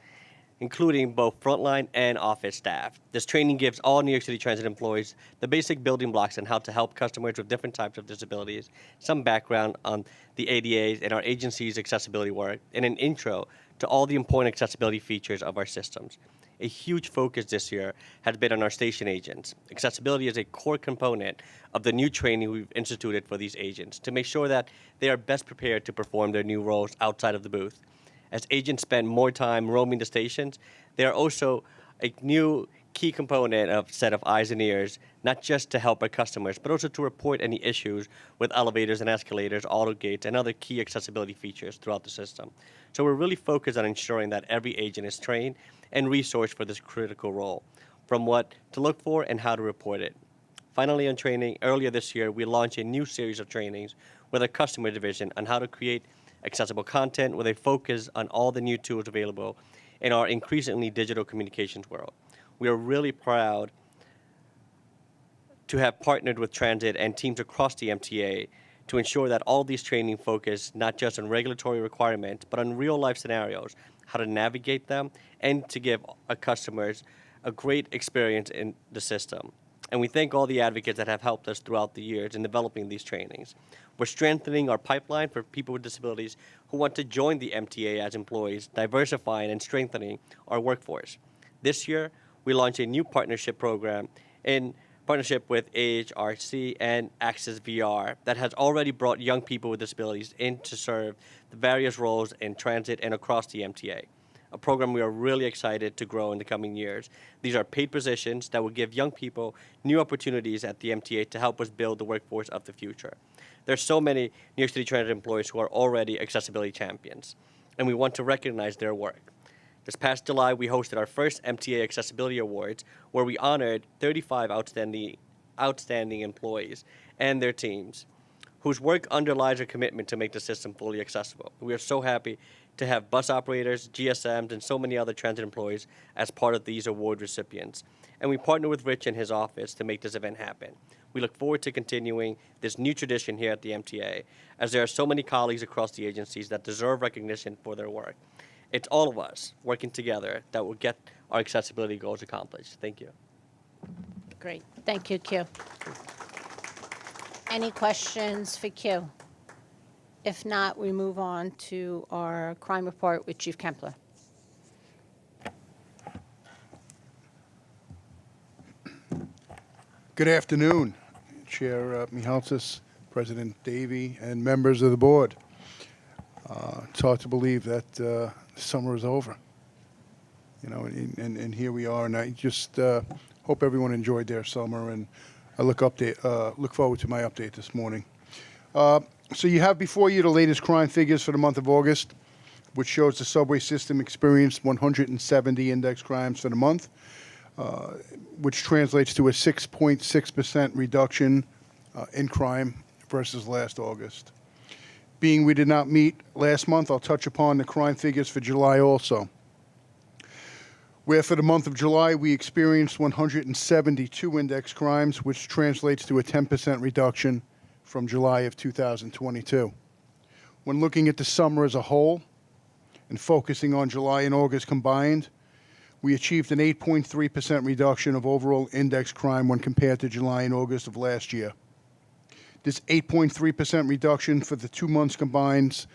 including both frontline and office staff. This training gives all New York City Transit employees the basic building blocks on how to help customers with different types of disabilities, some background on the ADAs and our agency's accessibility work, and an intro to all the important accessibility features of our systems. A huge focus this year has been on our station agents. Accessibility is a core component of the new training we've instituted for these agents to make sure that they are best prepared to perform their new roles outside of the booth. As agents spend more time roaming the stations, they are also a new key component of set of eyes and ears, not just to help our customers, but also to report any issues with elevators and escalators, auto gates, and other key accessibility features throughout the system. So we're really focused on ensuring that every agent is trained and resourced for this critical role, from what to look for and how to report it. Finally, on training, earlier this year, we launched a new series of trainings with our customer division on how to create accessible content with a focus on all the new tools available in our increasingly digital communications world. We are really proud to have partnered with Transit and teams across the MTA to ensure that all these training focus not just on regulatory requirements, but on real-life scenarios, how to navigate them, and to give our customers a great experience in the system. And we thank all the advocates that have helped us throughout the years in developing these trainings. We're strengthening our pipeline for people with disabilities who want to join the MTA as employees, diversifying and strengthening our workforce. This year, we launched a new partnership program in partnership with AHRC and Access VR that has already brought young people with disabilities in to serve the various roles in transit and across the MTA, a program we are really excited to grow in the coming years. These are paid positions that will give young people new opportunities at the MTA to help us build the workforce of the future. There's so many New York City Transit employees who are already accessibility champions, and we want to recognize their work. This past July, we hosted our first MTA Accessibility Awards, where we honored 35 outstanding employees and their teams, whose work underlies our commitment to make the system fully accessible. We are so happy to have bus operators, GSMs, and so many other transit employees as part of these award recipients. And we partner with Rich and his office to make this event happen. We look forward to continuing this new tradition here at the MTA, as there are so many colleagues across the agencies that deserve recognition for their work. It's all of us working together that will get our accessibility goals accomplished. Thank you. Great. Thank you, Q. Any questions for Q? If not, we move on to our crime report with Chief Kempler. Good afternoon, Chair Mihalsis, President Davey, and members of the board. It's hard to believe that summer is over, and here we are. And I just hope everyone enjoyed their summer, and I look forward to my update this morning. So you have before you the latest crime figures for the month of August, which shows the subway system experienced 170 index crimes for the month, which translates to a 6.6% reduction in crime versus last August. Being we did not meet last month, I'll touch upon the crime figures for July also, where for the month of July we experienced 172 index crimes, which translates to a 10% reduction from July of 2022. When looking at the summer as a whole and focusing on July and August combined, we achieved an 8.3% reduction of overall index crime when compared to July and August of last year. This 8.3% reduction for the 2 months combined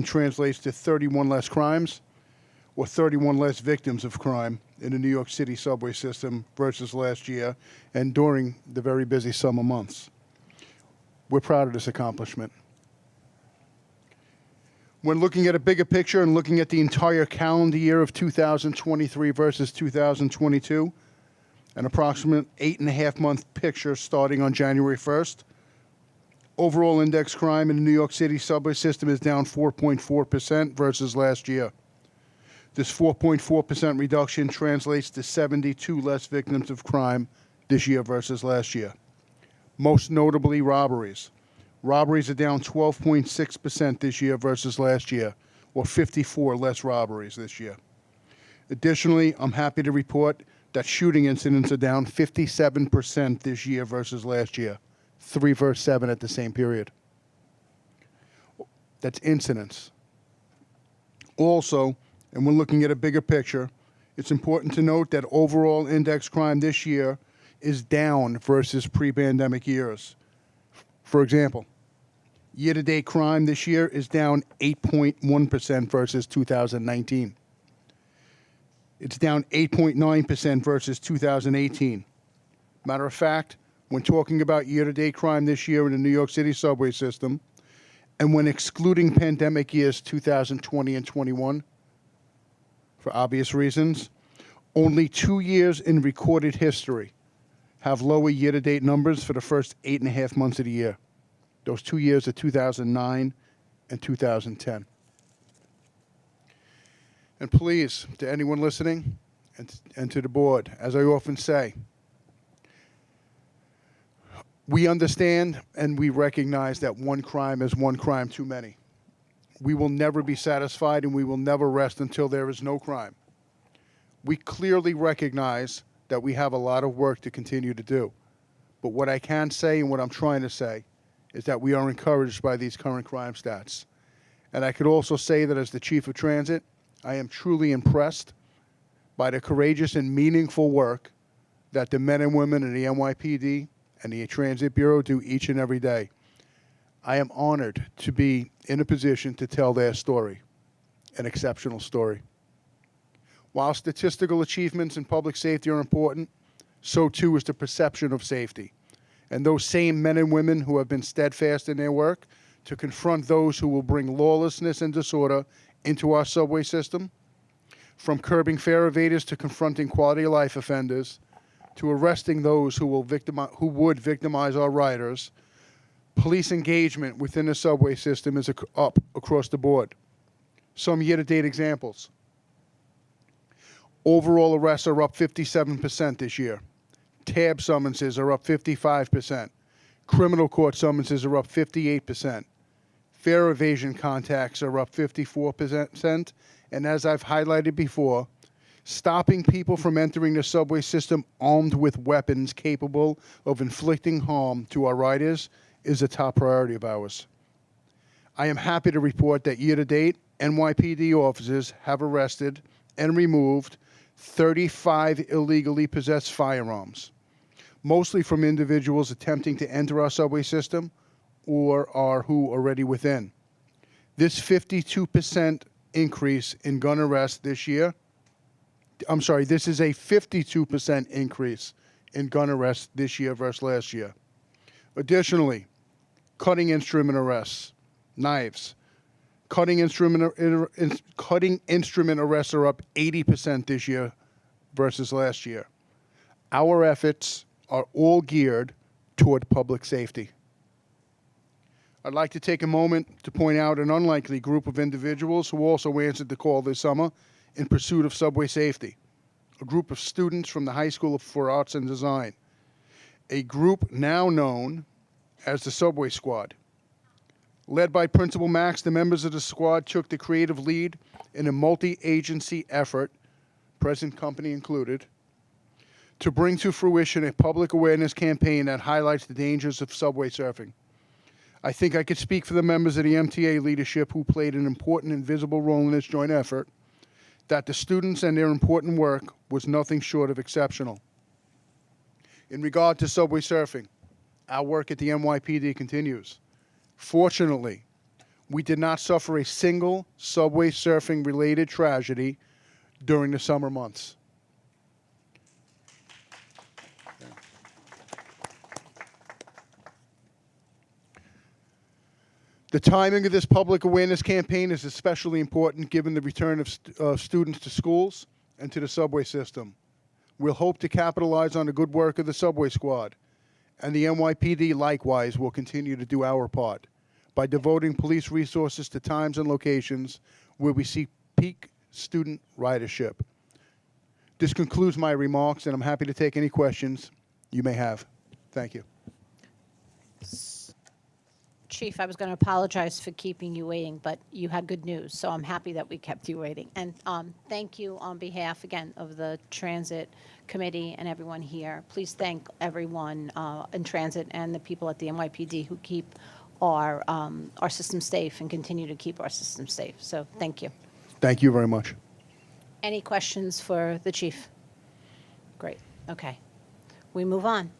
translates to 31 less crimes or 31 less victims of crime in the New York City subway system versus last year and during the very busy summer months. We're proud of this accomplishment. When looking at a bigger picture and looking at the entire calendar year of 2023 versus 2022, an approximate 8.5-month picture starting on January 1st, overall index crime in the New York City subway system is down 4.4% versus last year. This 4.4% reduction translates to 72 less victims of crime this year versus last year. Most notably, robberies. Robberies are down 12.6% this year versus last year, or 54 less robberies this year. Additionally, I'm happy to report that shooting incidents are down 57% this year versus last year, 3 versus 7 at the same period. That's incidents. Also, and when looking at a bigger picture, it's important to note that overall index crime this year is down versus pre-pandemic years. For example, year-to-date crime this year is down 8.1% versus 2019. It's down 8.9% versus 2018. Matter of fact, when talking about year-to-date crime this year in the New York City subway system, and when excluding pandemic years 2020 and 21, for obvious reasons, only 2 years in recorded history have lower year-to-date numbers for the first 8.5 months of the year. Those 2 years are 2009 and 2010. And please, to anyone listening and to the board, as I often say, we understand and we recognize that one crime is one crime too many. We will never be satisfied and we will never rest until there is no crime. We clearly recognize that we have a lot of work to continue to do. But what I can say and what I'm trying to say is that we are encouraged by these current crime stats. And I could also say that as the Chief of Transit, I am truly impressed by the courageous and meaningful work that the men and women in the NYPD and the Transit Bureau do each and every day. I am honored to be in a position to tell their story, an exceptional story. While statistical achievements in public safety are important, so too is the perception of safety. And those same men and women who have been steadfast in their work to confront those who will bring lawlessness and disorder into our subway system, from curbing fare evaders to confronting quality of life offenders, to arresting those who would victimize our riders, police engagement within the subway system is up across the board. Some year-to-date examples. Overall arrests are up 57% this year. Tab summonses are up 55%. Criminal court summonses are up 58%. Fare evasion contacts are up 54%. And as I've highlighted before, Stopping people from entering the subway system armed with weapons capable of inflicting harm to our riders is a top priority of ours. I am happy to report that year-to-date, NYPD officers have arrested and removed 35 illegally possessed firearms, mostly from individuals attempting to enter our subway system or are who already within. This 52% increase in gun arrests this year, this is a 52% increase in gun arrests this year versus last year. Additionally, cutting instrument arrests, knives, cutting instrument arrests are up 80% this year versus last year. Our efforts are all geared toward public safety. I'd like to take a moment to point out an unlikely group of individuals who also answered the call this summer in pursuit of subway safety. A group of students from the High School for Arts and Design. A group now known as the Subway Squad. Led by Principal Max, the members of the squad took the creative lead in a multi-agency effort, present company included, to bring to fruition a public awareness campaign that highlights the dangers of subway surfing. I think I could speak for the members of the MTA leadership who played an important and visible role in this joint effort, that the students and their important work was nothing short of exceptional. In regard to subway surfing, our work at the NYPD continues. Fortunately, we did not suffer a single subway surfing related tragedy during the summer months. The timing of this public awareness campaign is especially important given the return of students to schools and to the subway system. We'll hope to capitalize on the good work of the Subway Squad, and the NYPD likewise will continue to do our part by devoting police resources to times and locations where we see peak student ridership. This concludes my remarks, and I'm happy to take any questions you may have. Thank you. Chief, I was going to apologize for keeping you waiting, but you had good news, so I'm happy that we kept you waiting. And thank you on behalf, again, of the Transit Committee and everyone here. Please thank everyone in Transit and the people at the NYPD who keep our system safe and continue to keep our system safe. So thank you. Thank you very much. Any questions for the chief? Great. Okay. We move on.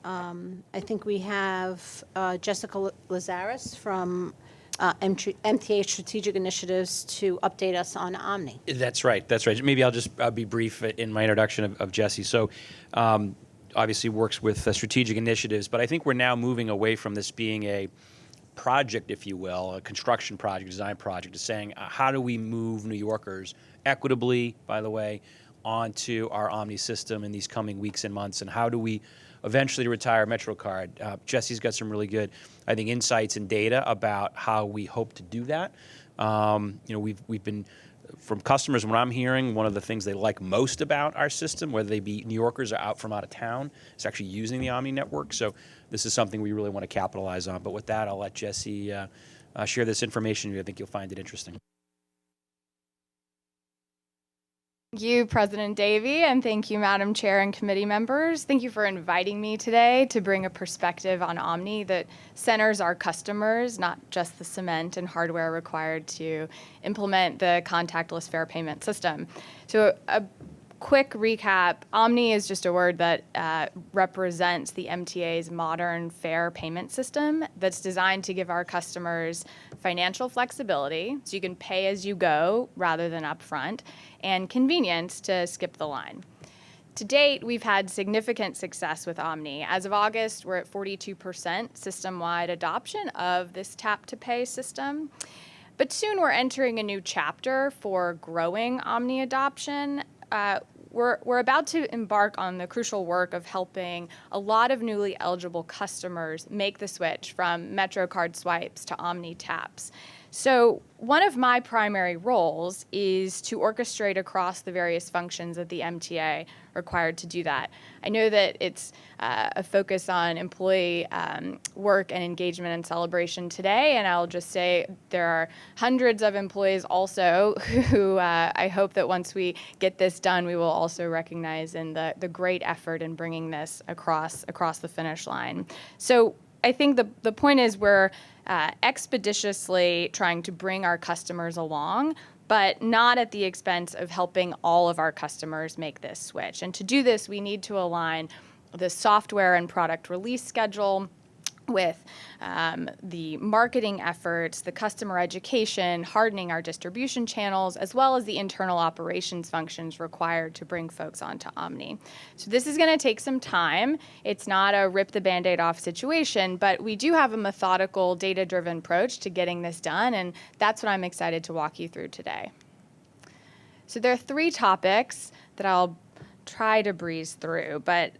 I think we have Jessica Lazaris from MTA Strategic Initiatives to update us on Omni. That's right. That's right. Maybe I'll just be brief in my introduction of Jesse. So obviously works with strategic initiatives, but I think we're now moving away from this being a project, if you will, a construction project, design project, to saying how do we move New Yorkers equitably, by the way, onto our Omni system in these coming weeks and months, and how do we eventually retire MetroCard. Jesse's got some really good, I think, insights and data about how we hope to do that. We've been, from customers, what I'm hearing, one of the things they like most about our system, whether they be New Yorkers or out from out of town, is actually using the Omni network. So this is something we really want to capitalize on. But with that, I'll let Jesse share this information. I think you'll find it interesting. Thank you, President Davey, and thank you, Madam Chair and committee members. Thank you for inviting me today to bring a perspective on Omni that centers our customers, not just the cement and hardware required to implement the contactless fare payment system. So a quick recap, Omni is just a word that represents the MTA's modern fare payment system that's designed to give our customers financial flexibility, so you can pay as you go rather than upfront, and convenience to skip the line. To date, we've had significant success with Omni. As of August, we're at 42% system-wide adoption of this tap-to-pay system. But soon we're entering a new chapter for growing Omni adoption. We're about to embark on the crucial work of helping a lot of newly eligible customers make the switch from MetroCard swipes to Omni taps. So one of my primary roles is to orchestrate across the various functions at the MTA required to do that. I know that it's a focus on employee work and engagement and celebration today, and I'll just say there are hundreds of employees also who I hope that once we get this done, we will also recognize in the great effort in bringing this across the finish line. So I think the point is we're expeditiously trying to bring our customers along, but not at the expense of helping all of our customers make this switch. And to do this, we need to align the software and product release schedule with the marketing efforts, the customer education, hardening our distribution channels, as well as the internal operations functions required to bring folks onto Omni. So this is going to take some time. It's not a rip the Band-Aid off situation, but we do have a methodical, data-driven approach to getting this done, and that's what I'm excited to walk you through today. So there are 3 topics that I'll try to breeze through, but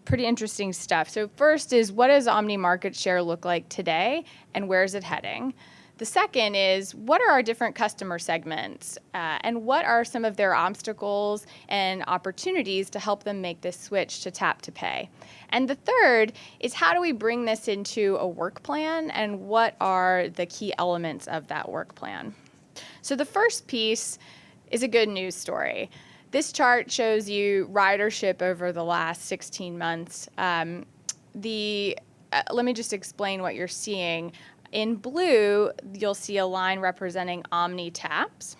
pretty interesting stuff. So first is, what does Omni market share look like today, and where is it heading? The second is, what are our different customer segments, and what are some of their obstacles and opportunities to help them make this switch to tap to pay? And the third is, how do we bring this into a work plan, and what are the key elements of that work plan? So the first piece is a good news story. This chart shows you ridership over the last 16 months. Let me just explain what you're seeing. In blue, you'll see a line representing Omni taps.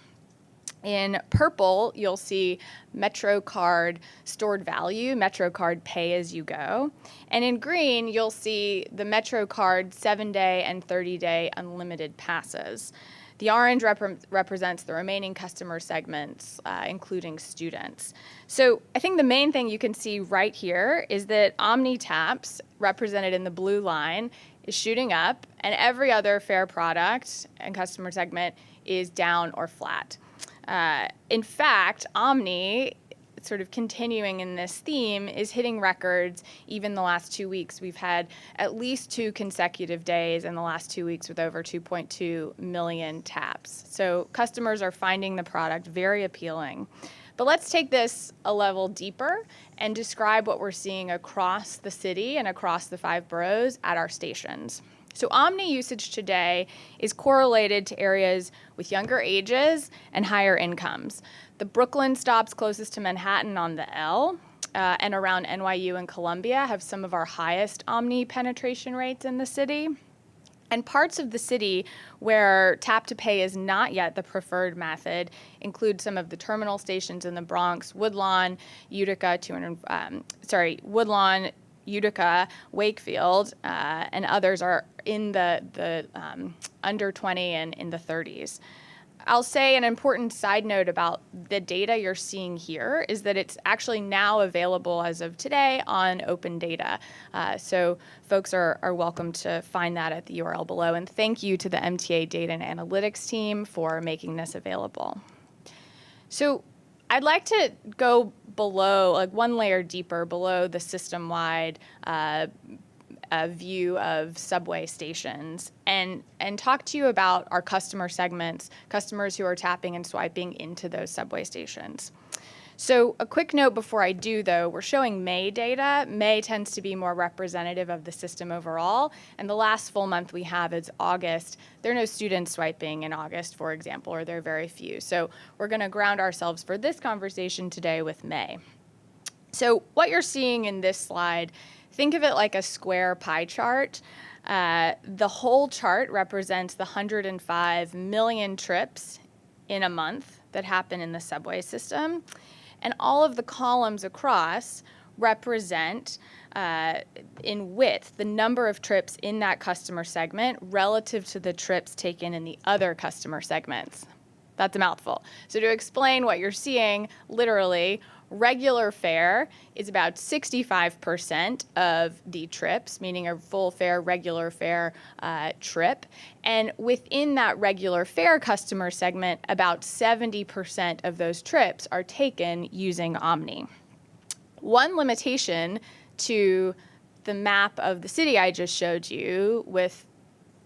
In purple, you'll see MetroCard stored value, MetroCard pay as you go. And in green, you'll see the MetroCard 7-day and 30-day unlimited passes. The orange represents the remaining customer segments, including students. So I think the main thing you can see right here is that Omni taps, represented in the blue line, is shooting up, and every other fare product and customer segment is down or flat. In fact, Omni, sort of continuing in this theme, is hitting records even the last 2 weeks. We've had at least 2 consecutive days in the last 2 weeks with over 2.2 million taps. So customers are finding the product very appealing. But let's take this a level deeper and describe what we're seeing across the city and across the 5 boroughs at our stations. So Omni usage today is correlated to areas with younger ages and higher incomes. The Brooklyn stops closest to Manhattan on the L and around NYU and Columbia have some of our highest Omni penetration rates in the city. And parts of the city where tap to pay is not yet the preferred method include some of the terminal stations in the Bronx, Woodlawn, Utica, Wakefield, and others are in the under 20 and in the 30s. I'll say an important side note about the data you're seeing here is that it's actually now available as of today on open data. So folks are welcome to find that at the URL below. And thank you to the MTA data and analytics team for making this available. So I'd like to go below, like one layer deeper below the system-wide view of subway stations and talk to you about our customer segments, customers who are tapping and swiping into those subway stations. So a quick note before I do, though, we're showing May data. May tends to be more representative of the system overall, and the last full month we have is August. There are no students swiping in August, for example, or there are very few. So we're going to ground ourselves for this conversation today with May. So what you're seeing in this slide, think of it like a square pie chart. The whole chart represents the 105 million trips in a month that happen in the subway system. And all of the columns across represent, in width, the number of trips in that customer segment relative to the trips taken in the other customer segments. That's a mouthful. So to explain what you're seeing, literally, regular fare is about 65% of the trips, meaning a full fare, regular fare trip. And within that regular fare customer segment, about 70% of those trips are taken using Omni. One limitation to the map of the city I just showed you with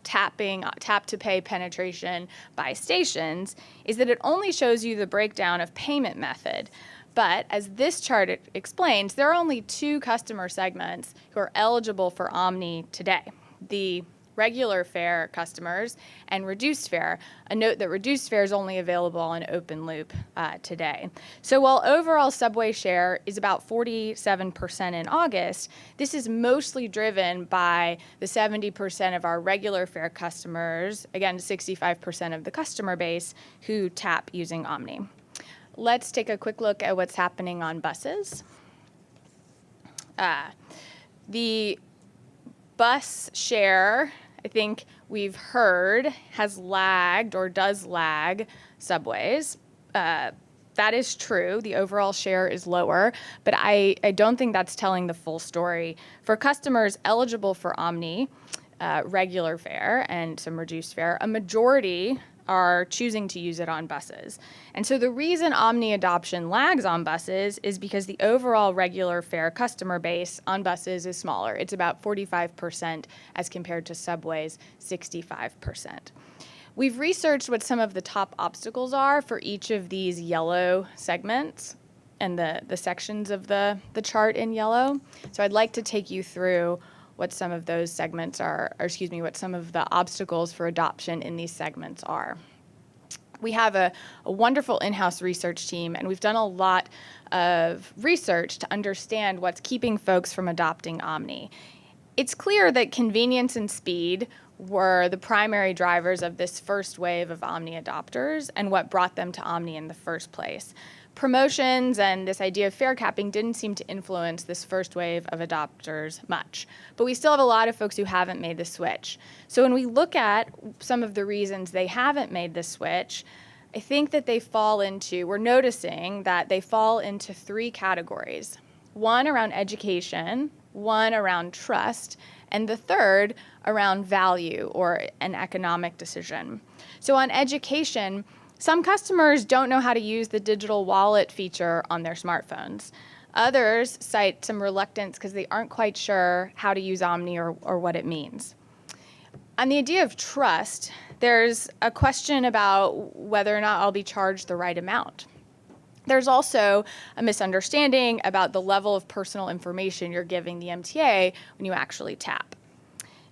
tap to pay penetration by stations is that it only shows you the breakdown of payment method. But as this chart explains, there are only two customer segments who are eligible for Omni today: the regular fare customers and reduced fare. A note that reduced fare is only available on open loop today. So while overall subway share is about 47% in August, this is mostly driven by the 70% of our regular fare customers, again 65% of the customer base, who tap using Omni. Let's take a quick look at what's happening on buses. The bus share, I think we've heard, has lagged or does lag subways. That is true. The overall share is lower, but I don't think that's telling the full story. For customers eligible for Omni, regular fare and some reduced fare, a majority are choosing to use it on buses. And so the reason Omni adoption lags on buses is because the overall regular fare customer base on buses is smaller. It's about 45% as compared to subways, 65%. We've researched what some of the top obstacles are for each of these yellow segments and the sections of the chart in yellow. So I'd like to take you through what some of those segments are, what some of the obstacles for adoption in these segments are. We have a wonderful in-house research team, and we've done a lot of research to understand what's keeping folks from adopting Omni. It's clear that convenience and speed were the primary drivers of this first wave of Omni adopters and what brought them to Omni in the first place. Promotions and this idea of fare capping didn't seem to influence this first wave of adopters much. But we still have a lot of folks who haven't made the switch. So when we look at some of the reasons they haven't made the switch, I think that we're noticing that they fall into three categories. One around education, one around trust, and the third around value or an economic decision. So on education, some customers don't know how to use the digital wallet feature on their smartphones. Others cite some reluctance because they aren't quite sure how to use Omni or what it means. On the idea of trust, there's a question about whether or not I'll be charged the right amount. There's also a misunderstanding about the level of personal information you're giving the MTA when you actually tap.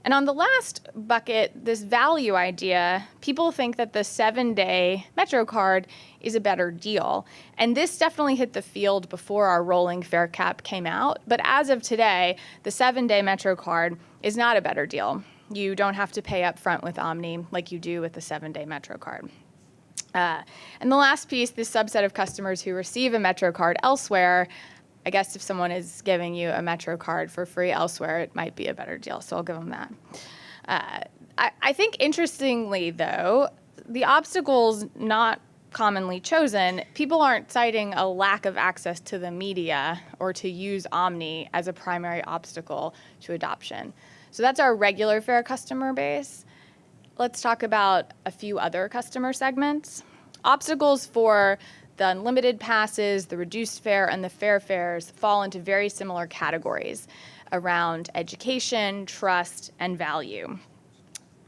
And on the last bucket, this value idea, people think that the 7-day Metro card is a better deal. And this definitely hit the field before our rolling fare cap came out. But as of today, the 7-day Metro card is not a better deal. You don't have to pay up front with Omni like you do with the 7-day Metro card. And the last piece, this subset of customers who receive a Metro card elsewhere, I guess if someone is giving you a Metro card for free elsewhere, it might be a better deal, so I'll give them that. I think interestingly, though, the obstacles not commonly chosen, people aren't citing a lack of access to the media or to use Omni as a primary obstacle to adoption. So that's our regular fare customer base. Let's talk about a few other customer segments. Obstacles for the unlimited passes, the reduced fare, and the fare fares fall into very similar categories around education, trust, and value.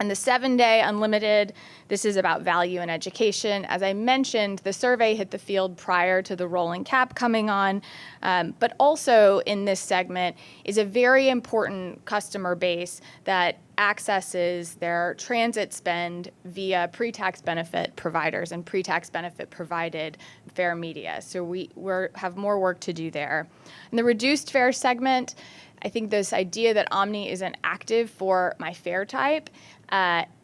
And the 7-day unlimited, this is about value and education. As I mentioned, the survey hit the field prior to the rolling cap coming on, but also in this segment is a very important customer base that accesses their transit spend via pre-tax benefit providers and pre-tax benefit provided fare media. So we have more work to do there. In the reduced fare segment, I think this idea that Omni isn't active for my fare type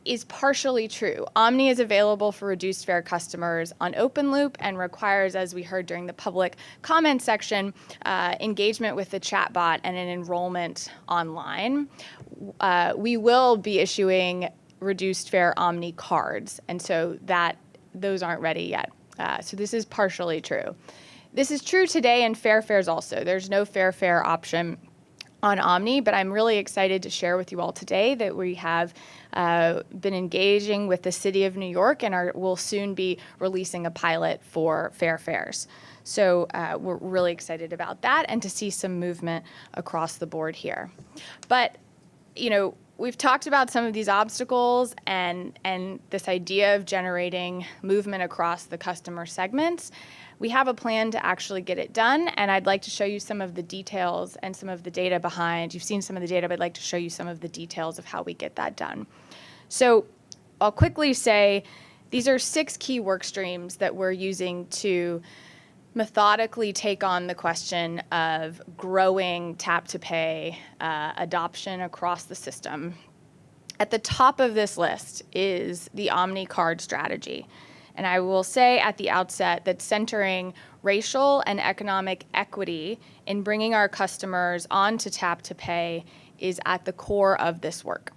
is partially true. Omni is available for reduced fare customers on open loop and requires, as we heard during the public comment section, engagement with the chatbot and an enrollment online. We will be issuing reduced fare Omni cards, and so those aren't ready yet. So this is partially true. This is true today in fare fares also. There's no fare option on Omni, but I'm really excited to share with you all today that we have been engaging with the City of New York and will soon be releasing a pilot for fare fares. So we're really excited about that and to see some movement across the board here. But, we've talked about some of these obstacles and this idea of generating movement across the customer segments. We have a plan to actually get it done, and I'd like to show you some of the details and some of the data behind. You've seen some of the data, but I'd like to show you some of the details of how we get that done. So I'll quickly say these are 6 key work streams that we're using to methodically take on the question of growing tap-to-pay adoption across the system. At the top of this list is the Omni card strategy. And I will say at the outset that centering racial and economic equity in bringing our customers onto tap-to-pay is at the core of this work.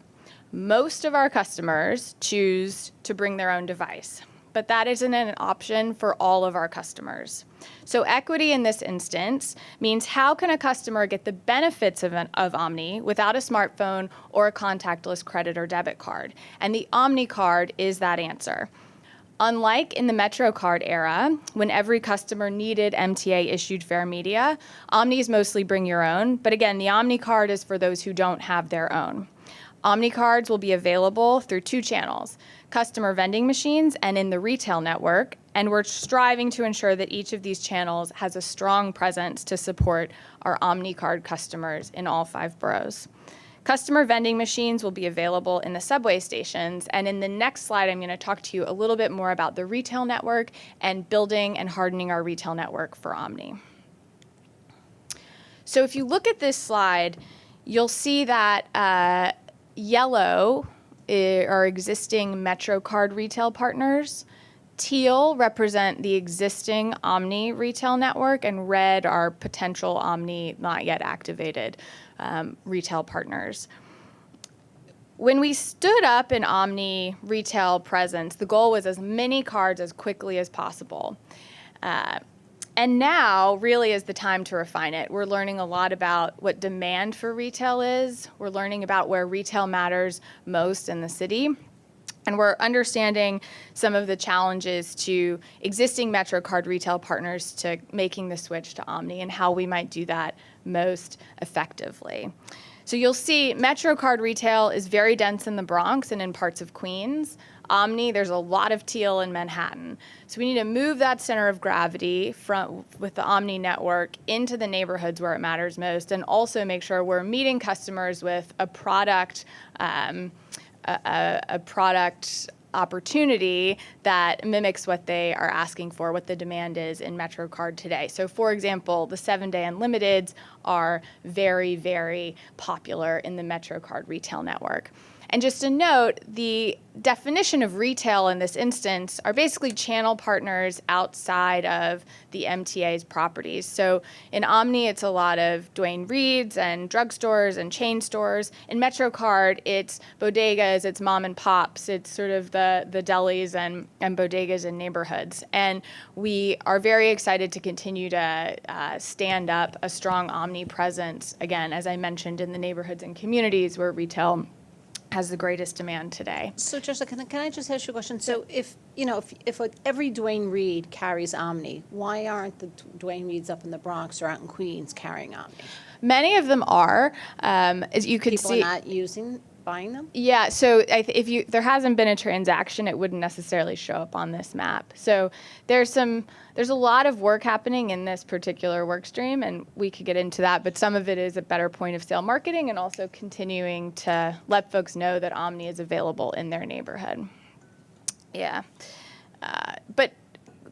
Most of our customers choose to bring their own device, but that isn't an option for all of our customers. So equity in this instance means how can a customer get the benefits of Omni without a smartphone or a contactless credit or debit card? And the Omni card is that answer. Unlike in the MetroCard era, when every customer needed MTA-issued fare media, Omni is mostly bring your own, but again, the Omni card is for those who don't have their own. Omni cards will be available through 2 channels, customer vending machines and in the retail network, and we're striving to ensure that each of these channels has a strong presence to support our Omni card customers in all 5 boroughs. Customer vending machines will be available in the subway stations, and in the next slide, I'm going to talk to you a little bit more about the retail network and building and hardening our retail network for Omni. So if you look at this slide, you'll see that yellow are existing MetroCard retail partners. Teal represent the existing Omni retail network, and red are potential Omni not yet activated retail partners. When we stood up an Omni retail presence, the goal was as many cards as quickly as possible. And now really is the time to refine it. We're learning a lot about what demand for retail is. We're learning about where retail matters most in the city. And we're understanding some of the challenges to existing MetroCard retail partners to making the switch to Omni and how we might do that most effectively. So you'll see MetroCard retail is very dense in the Bronx and in parts of Queens. Omni, there's a lot of teal in Manhattan. So we need to move that center of gravity with the Omni network into the neighborhoods where it matters most, and also make sure we're meeting customers with a product opportunity that mimics what they are asking for, what the demand is in MetroCard today. So for example, the 7-day unlimiteds are very, very popular in the MetroCard retail network. And just a note, the definition of retail in this instance are basically channel partners outside of the MTA's properties. So in Omni, it's a lot of Duane Reade's and drugstores and chain stores. In MetroCard, it's bodegas, it's mom and pops, it's sort of the delis and bodegas in neighborhoods. And we are very excited to continue to stand up a strong Omni presence, again, as I mentioned, in the neighborhoods and communities where retail has the greatest demand today. So Jessica, can I just ask you a question? So if every Duane Reade carries Omni, why aren't the Duane Reads up in the Bronx or out in Queens carrying Omni? Many of them are, as you could see. People are not buying them? Yeah, so if there hasn't been a transaction, it wouldn't necessarily show up on this map. So there's a lot of work happening in this particular work stream, and we could get into that, but some of it is a better point of sale marketing and also continuing to let folks know that Omni is available in their neighborhood. Yeah, but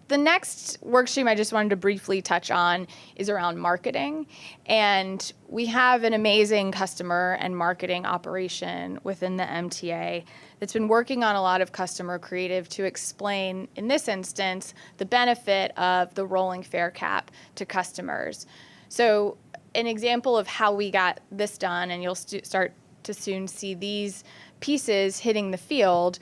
the next work stream I just wanted to briefly touch on is around marketing. And we have an amazing customer and marketing operation within the MTA that's been working on a lot of customer creative to explain, in this instance, the benefit of the rolling fare cap to customers. So an example of how we got this done, and you'll start to soon see these pieces hitting the field,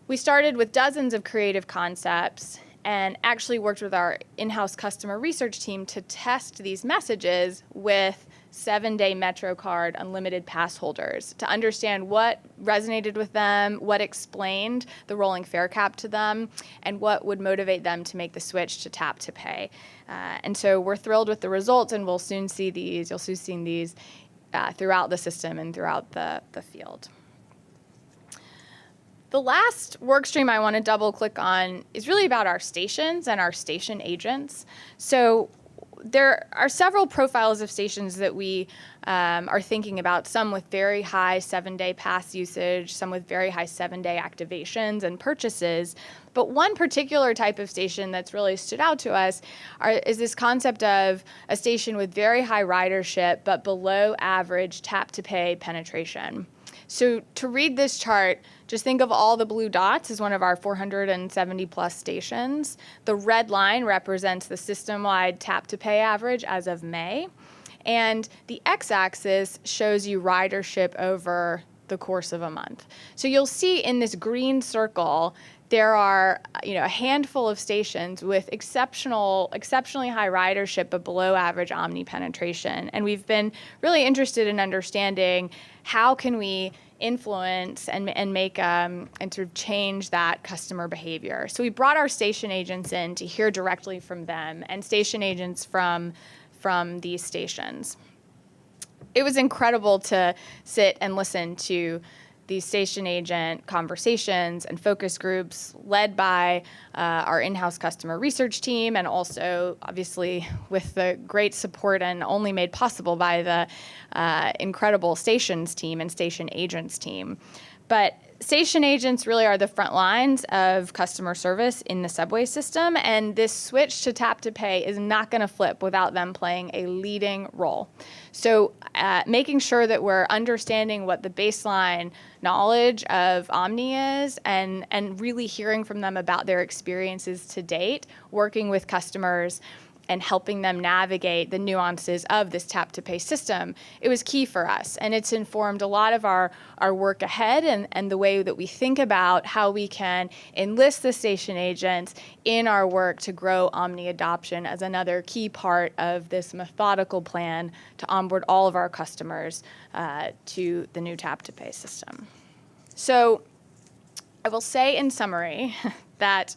we started with dozens of creative concepts and actually worked with our in-house customer research team to test these messages with 7-day MetroCard unlimited pass holders to understand what resonated with them, what explained the rolling fare cap to them, and what would motivate them to make the switch to tap to pay. And so we're thrilled with the results, and we'll soon see these. You'll soon see these throughout the system and throughout the field. The last work stream I want to double click on is really about our stations and our station agents. So there are several profiles of stations that we are thinking about, some with very high 7-day pass usage, some with very high 7-day activations and purchases. But one particular type of station that's really stood out to us is this concept of a station with very high ridership but below average tap-to-pay penetration. So to read this chart, just think of all the blue dots as one of our 470 plus stations. The red line represents the system-wide tap-to-pay average as of May. And the x-axis shows you ridership over the course of a month. So you'll see in this green circle, there are a handful of stations with exceptionally high ridership but below average Omni penetration. And we've been really interested in understanding how can we influence and make and sort of change that customer behavior. So we brought our station agents in to hear directly from them and station agents from these stations. It was incredible to sit and listen to these station agent conversations and focus groups led by our in-house customer research team, and also obviously with the great support and only made possible by the incredible stations team and station agents team. But station agents really are the front lines of customer service in the subway system, and this switch to tap to pay is not going to flip without them playing a leading role. So making sure that we're understanding what the baseline knowledge of Omni is and really hearing from them about their experiences to date, working with customers and helping them navigate the nuances of this tap-to-pay system, it was key for us. And it's informed a lot of our work ahead and the way that we think about how we can enlist the station agents in our work to grow Omni adoption as another key part of this methodical plan to onboard all of our customers to the new tap-to-pay system. So I will say in summary that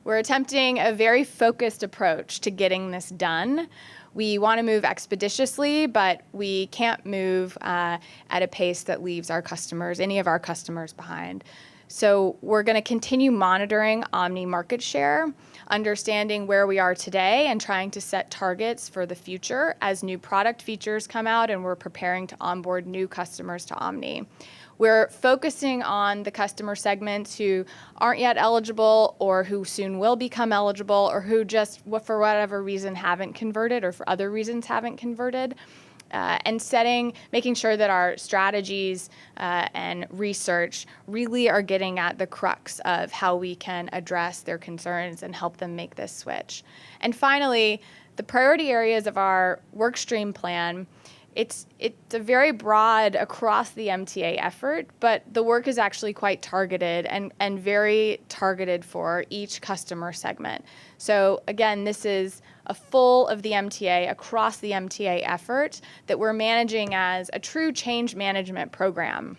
we're attempting a very focused approach to getting this done. We want to move expeditiously, but we can't move at a pace that leaves our customers, any of our customers, behind. So we're going to continue monitoring Omni market share, understanding where we are today, and trying to set targets for the future as new product features come out and we're preparing to onboard new customers to Omni. We're focusing on the customer segments who aren't yet eligible or who soon will become eligible or who just, for whatever reason, haven't converted or for other reasons haven't converted. And making sure that our strategies and research really are getting at the crux of how we can address their concerns and help them make this switch. And finally, the priority areas of our workstream plan, it's a very broad across the MTA effort, but the work is actually quite targeted and very targeted for each customer segment. So again, this is a full of the MTA across the MTA effort that we're managing as a true change management program.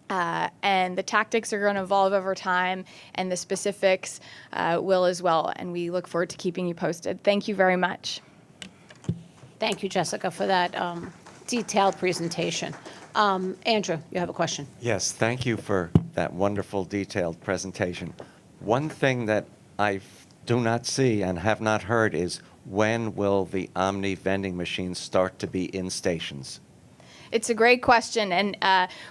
And the tactics are going to evolve over time, and the specifics will as well. And we look forward to keeping you posted. Thank you very much. Thank you, Jessica, for that detailed presentation. Andrew, you have a question. Yes, thank you for that wonderful detailed presentation. One thing that I do not see and have not heard is when will the Omni vending machines start to be in stations? It's a great question, and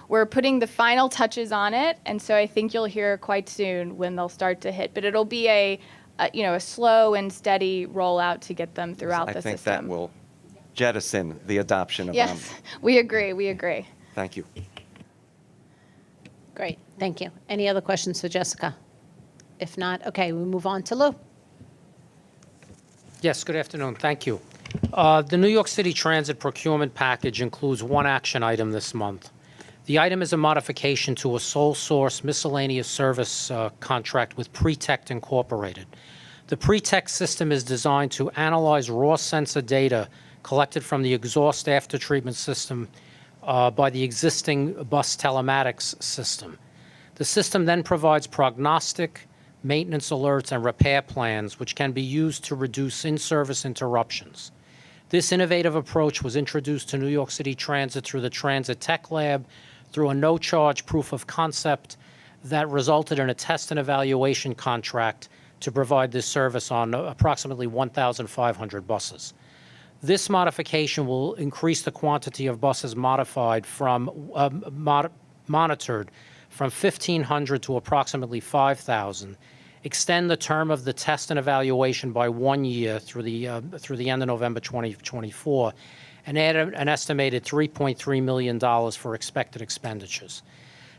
we're putting the final touches on it, and so I think you'll hear quite soon when they'll start to hit. But it'll be a slow and steady rollout to get them throughout the system. I think that will jettison the adoption of Yes, Omni. we agree. Thank you. Great, thank you. Any other questions for Jessica? If not, okay, we move on to Lou. Yes, good afternoon. Thank you. The New York City Transit procurement package includes one action item this month. The item is a modification to a sole source miscellaneous service contract with Pretect Incorporated. The Pretect system is designed to analyze raw sensor data collected from the exhaust aftertreatment system by the existing bus telematics system. The system then provides prognostic, maintenance alerts, and repair plans, which can be used to reduce in-service interruptions. This innovative approach was introduced to New York City Transit through the Transit Tech Lab through a no-charge proof of concept that resulted in a test and evaluation contract to provide this service on approximately 1,500 buses. This modification will increase the quantity of buses monitored from 1,500 to approximately 5,000, extend the term of the test and evaluation by 1 year through the end of November 2024, and add an estimated $3.3 million for expected expenditures.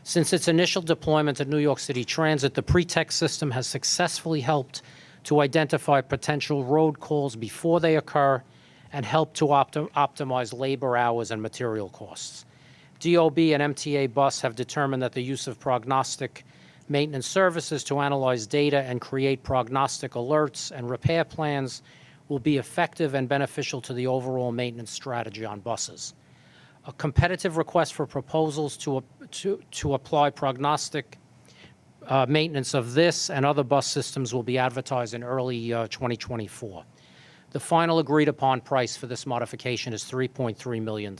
Since its initial deployment at New York City Transit, the pre-tech system has successfully helped to identify potential road calls before they occur and help to optimize labor hours and material costs. DOB and MTA Bus have determined that the use of prognostic maintenance services to analyze data and create prognostic alerts and repair plans will be effective and beneficial to the overall maintenance strategy on buses. A competitive request for proposals to apply prognostic maintenance of this and other bus systems will be advertised in early 2024. The final agreed-upon price for this modification is $3.3 million.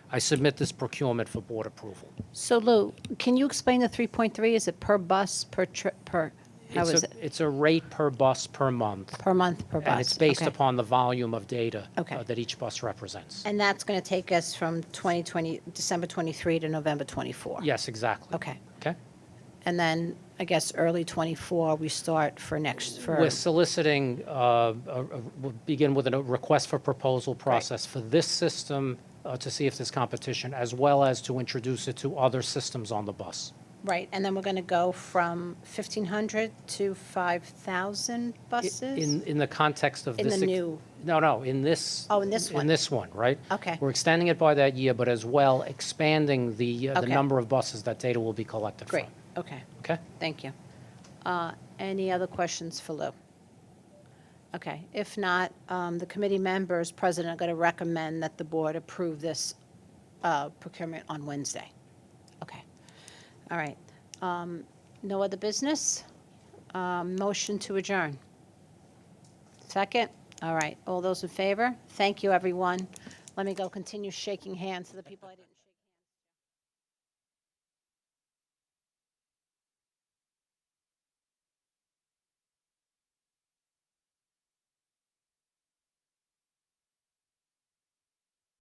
I submit this procurement for board approval. So Lou, can you explain the 3.3? Is it per bus, per trip, how is it? It's a rate per bus per month. Per month, per bus. And it's based Okay. upon the volume of data Okay. that each bus represents. And that's going to take us from December 23 to November 24? Yes, exactly. Okay. Okay? And then, I guess, early 24, we start for We're soliciting, we'll begin with a request for proposal process for this system to see if there's competition, as well as to introduce it to other systems on the bus. Right, and then we're going to go from 1,500 to 5,000 buses? In the context of In this. the new- No, in this. Oh, in this one. In this one, right? Okay. We're extending it by that year, but as well expanding the Okay. number of buses that data will be collected from. Great, okay. Okay? Thank you. Any other questions for Lou? Okay, if not, the committee members, President, are going to recommend that the board approve this procurement on Wednesday. Okay, all right. No other business? Motion to adjourn. Second? All right, all those in favor? Thank you, everyone. Let me go continue shaking hands to the people I didn't.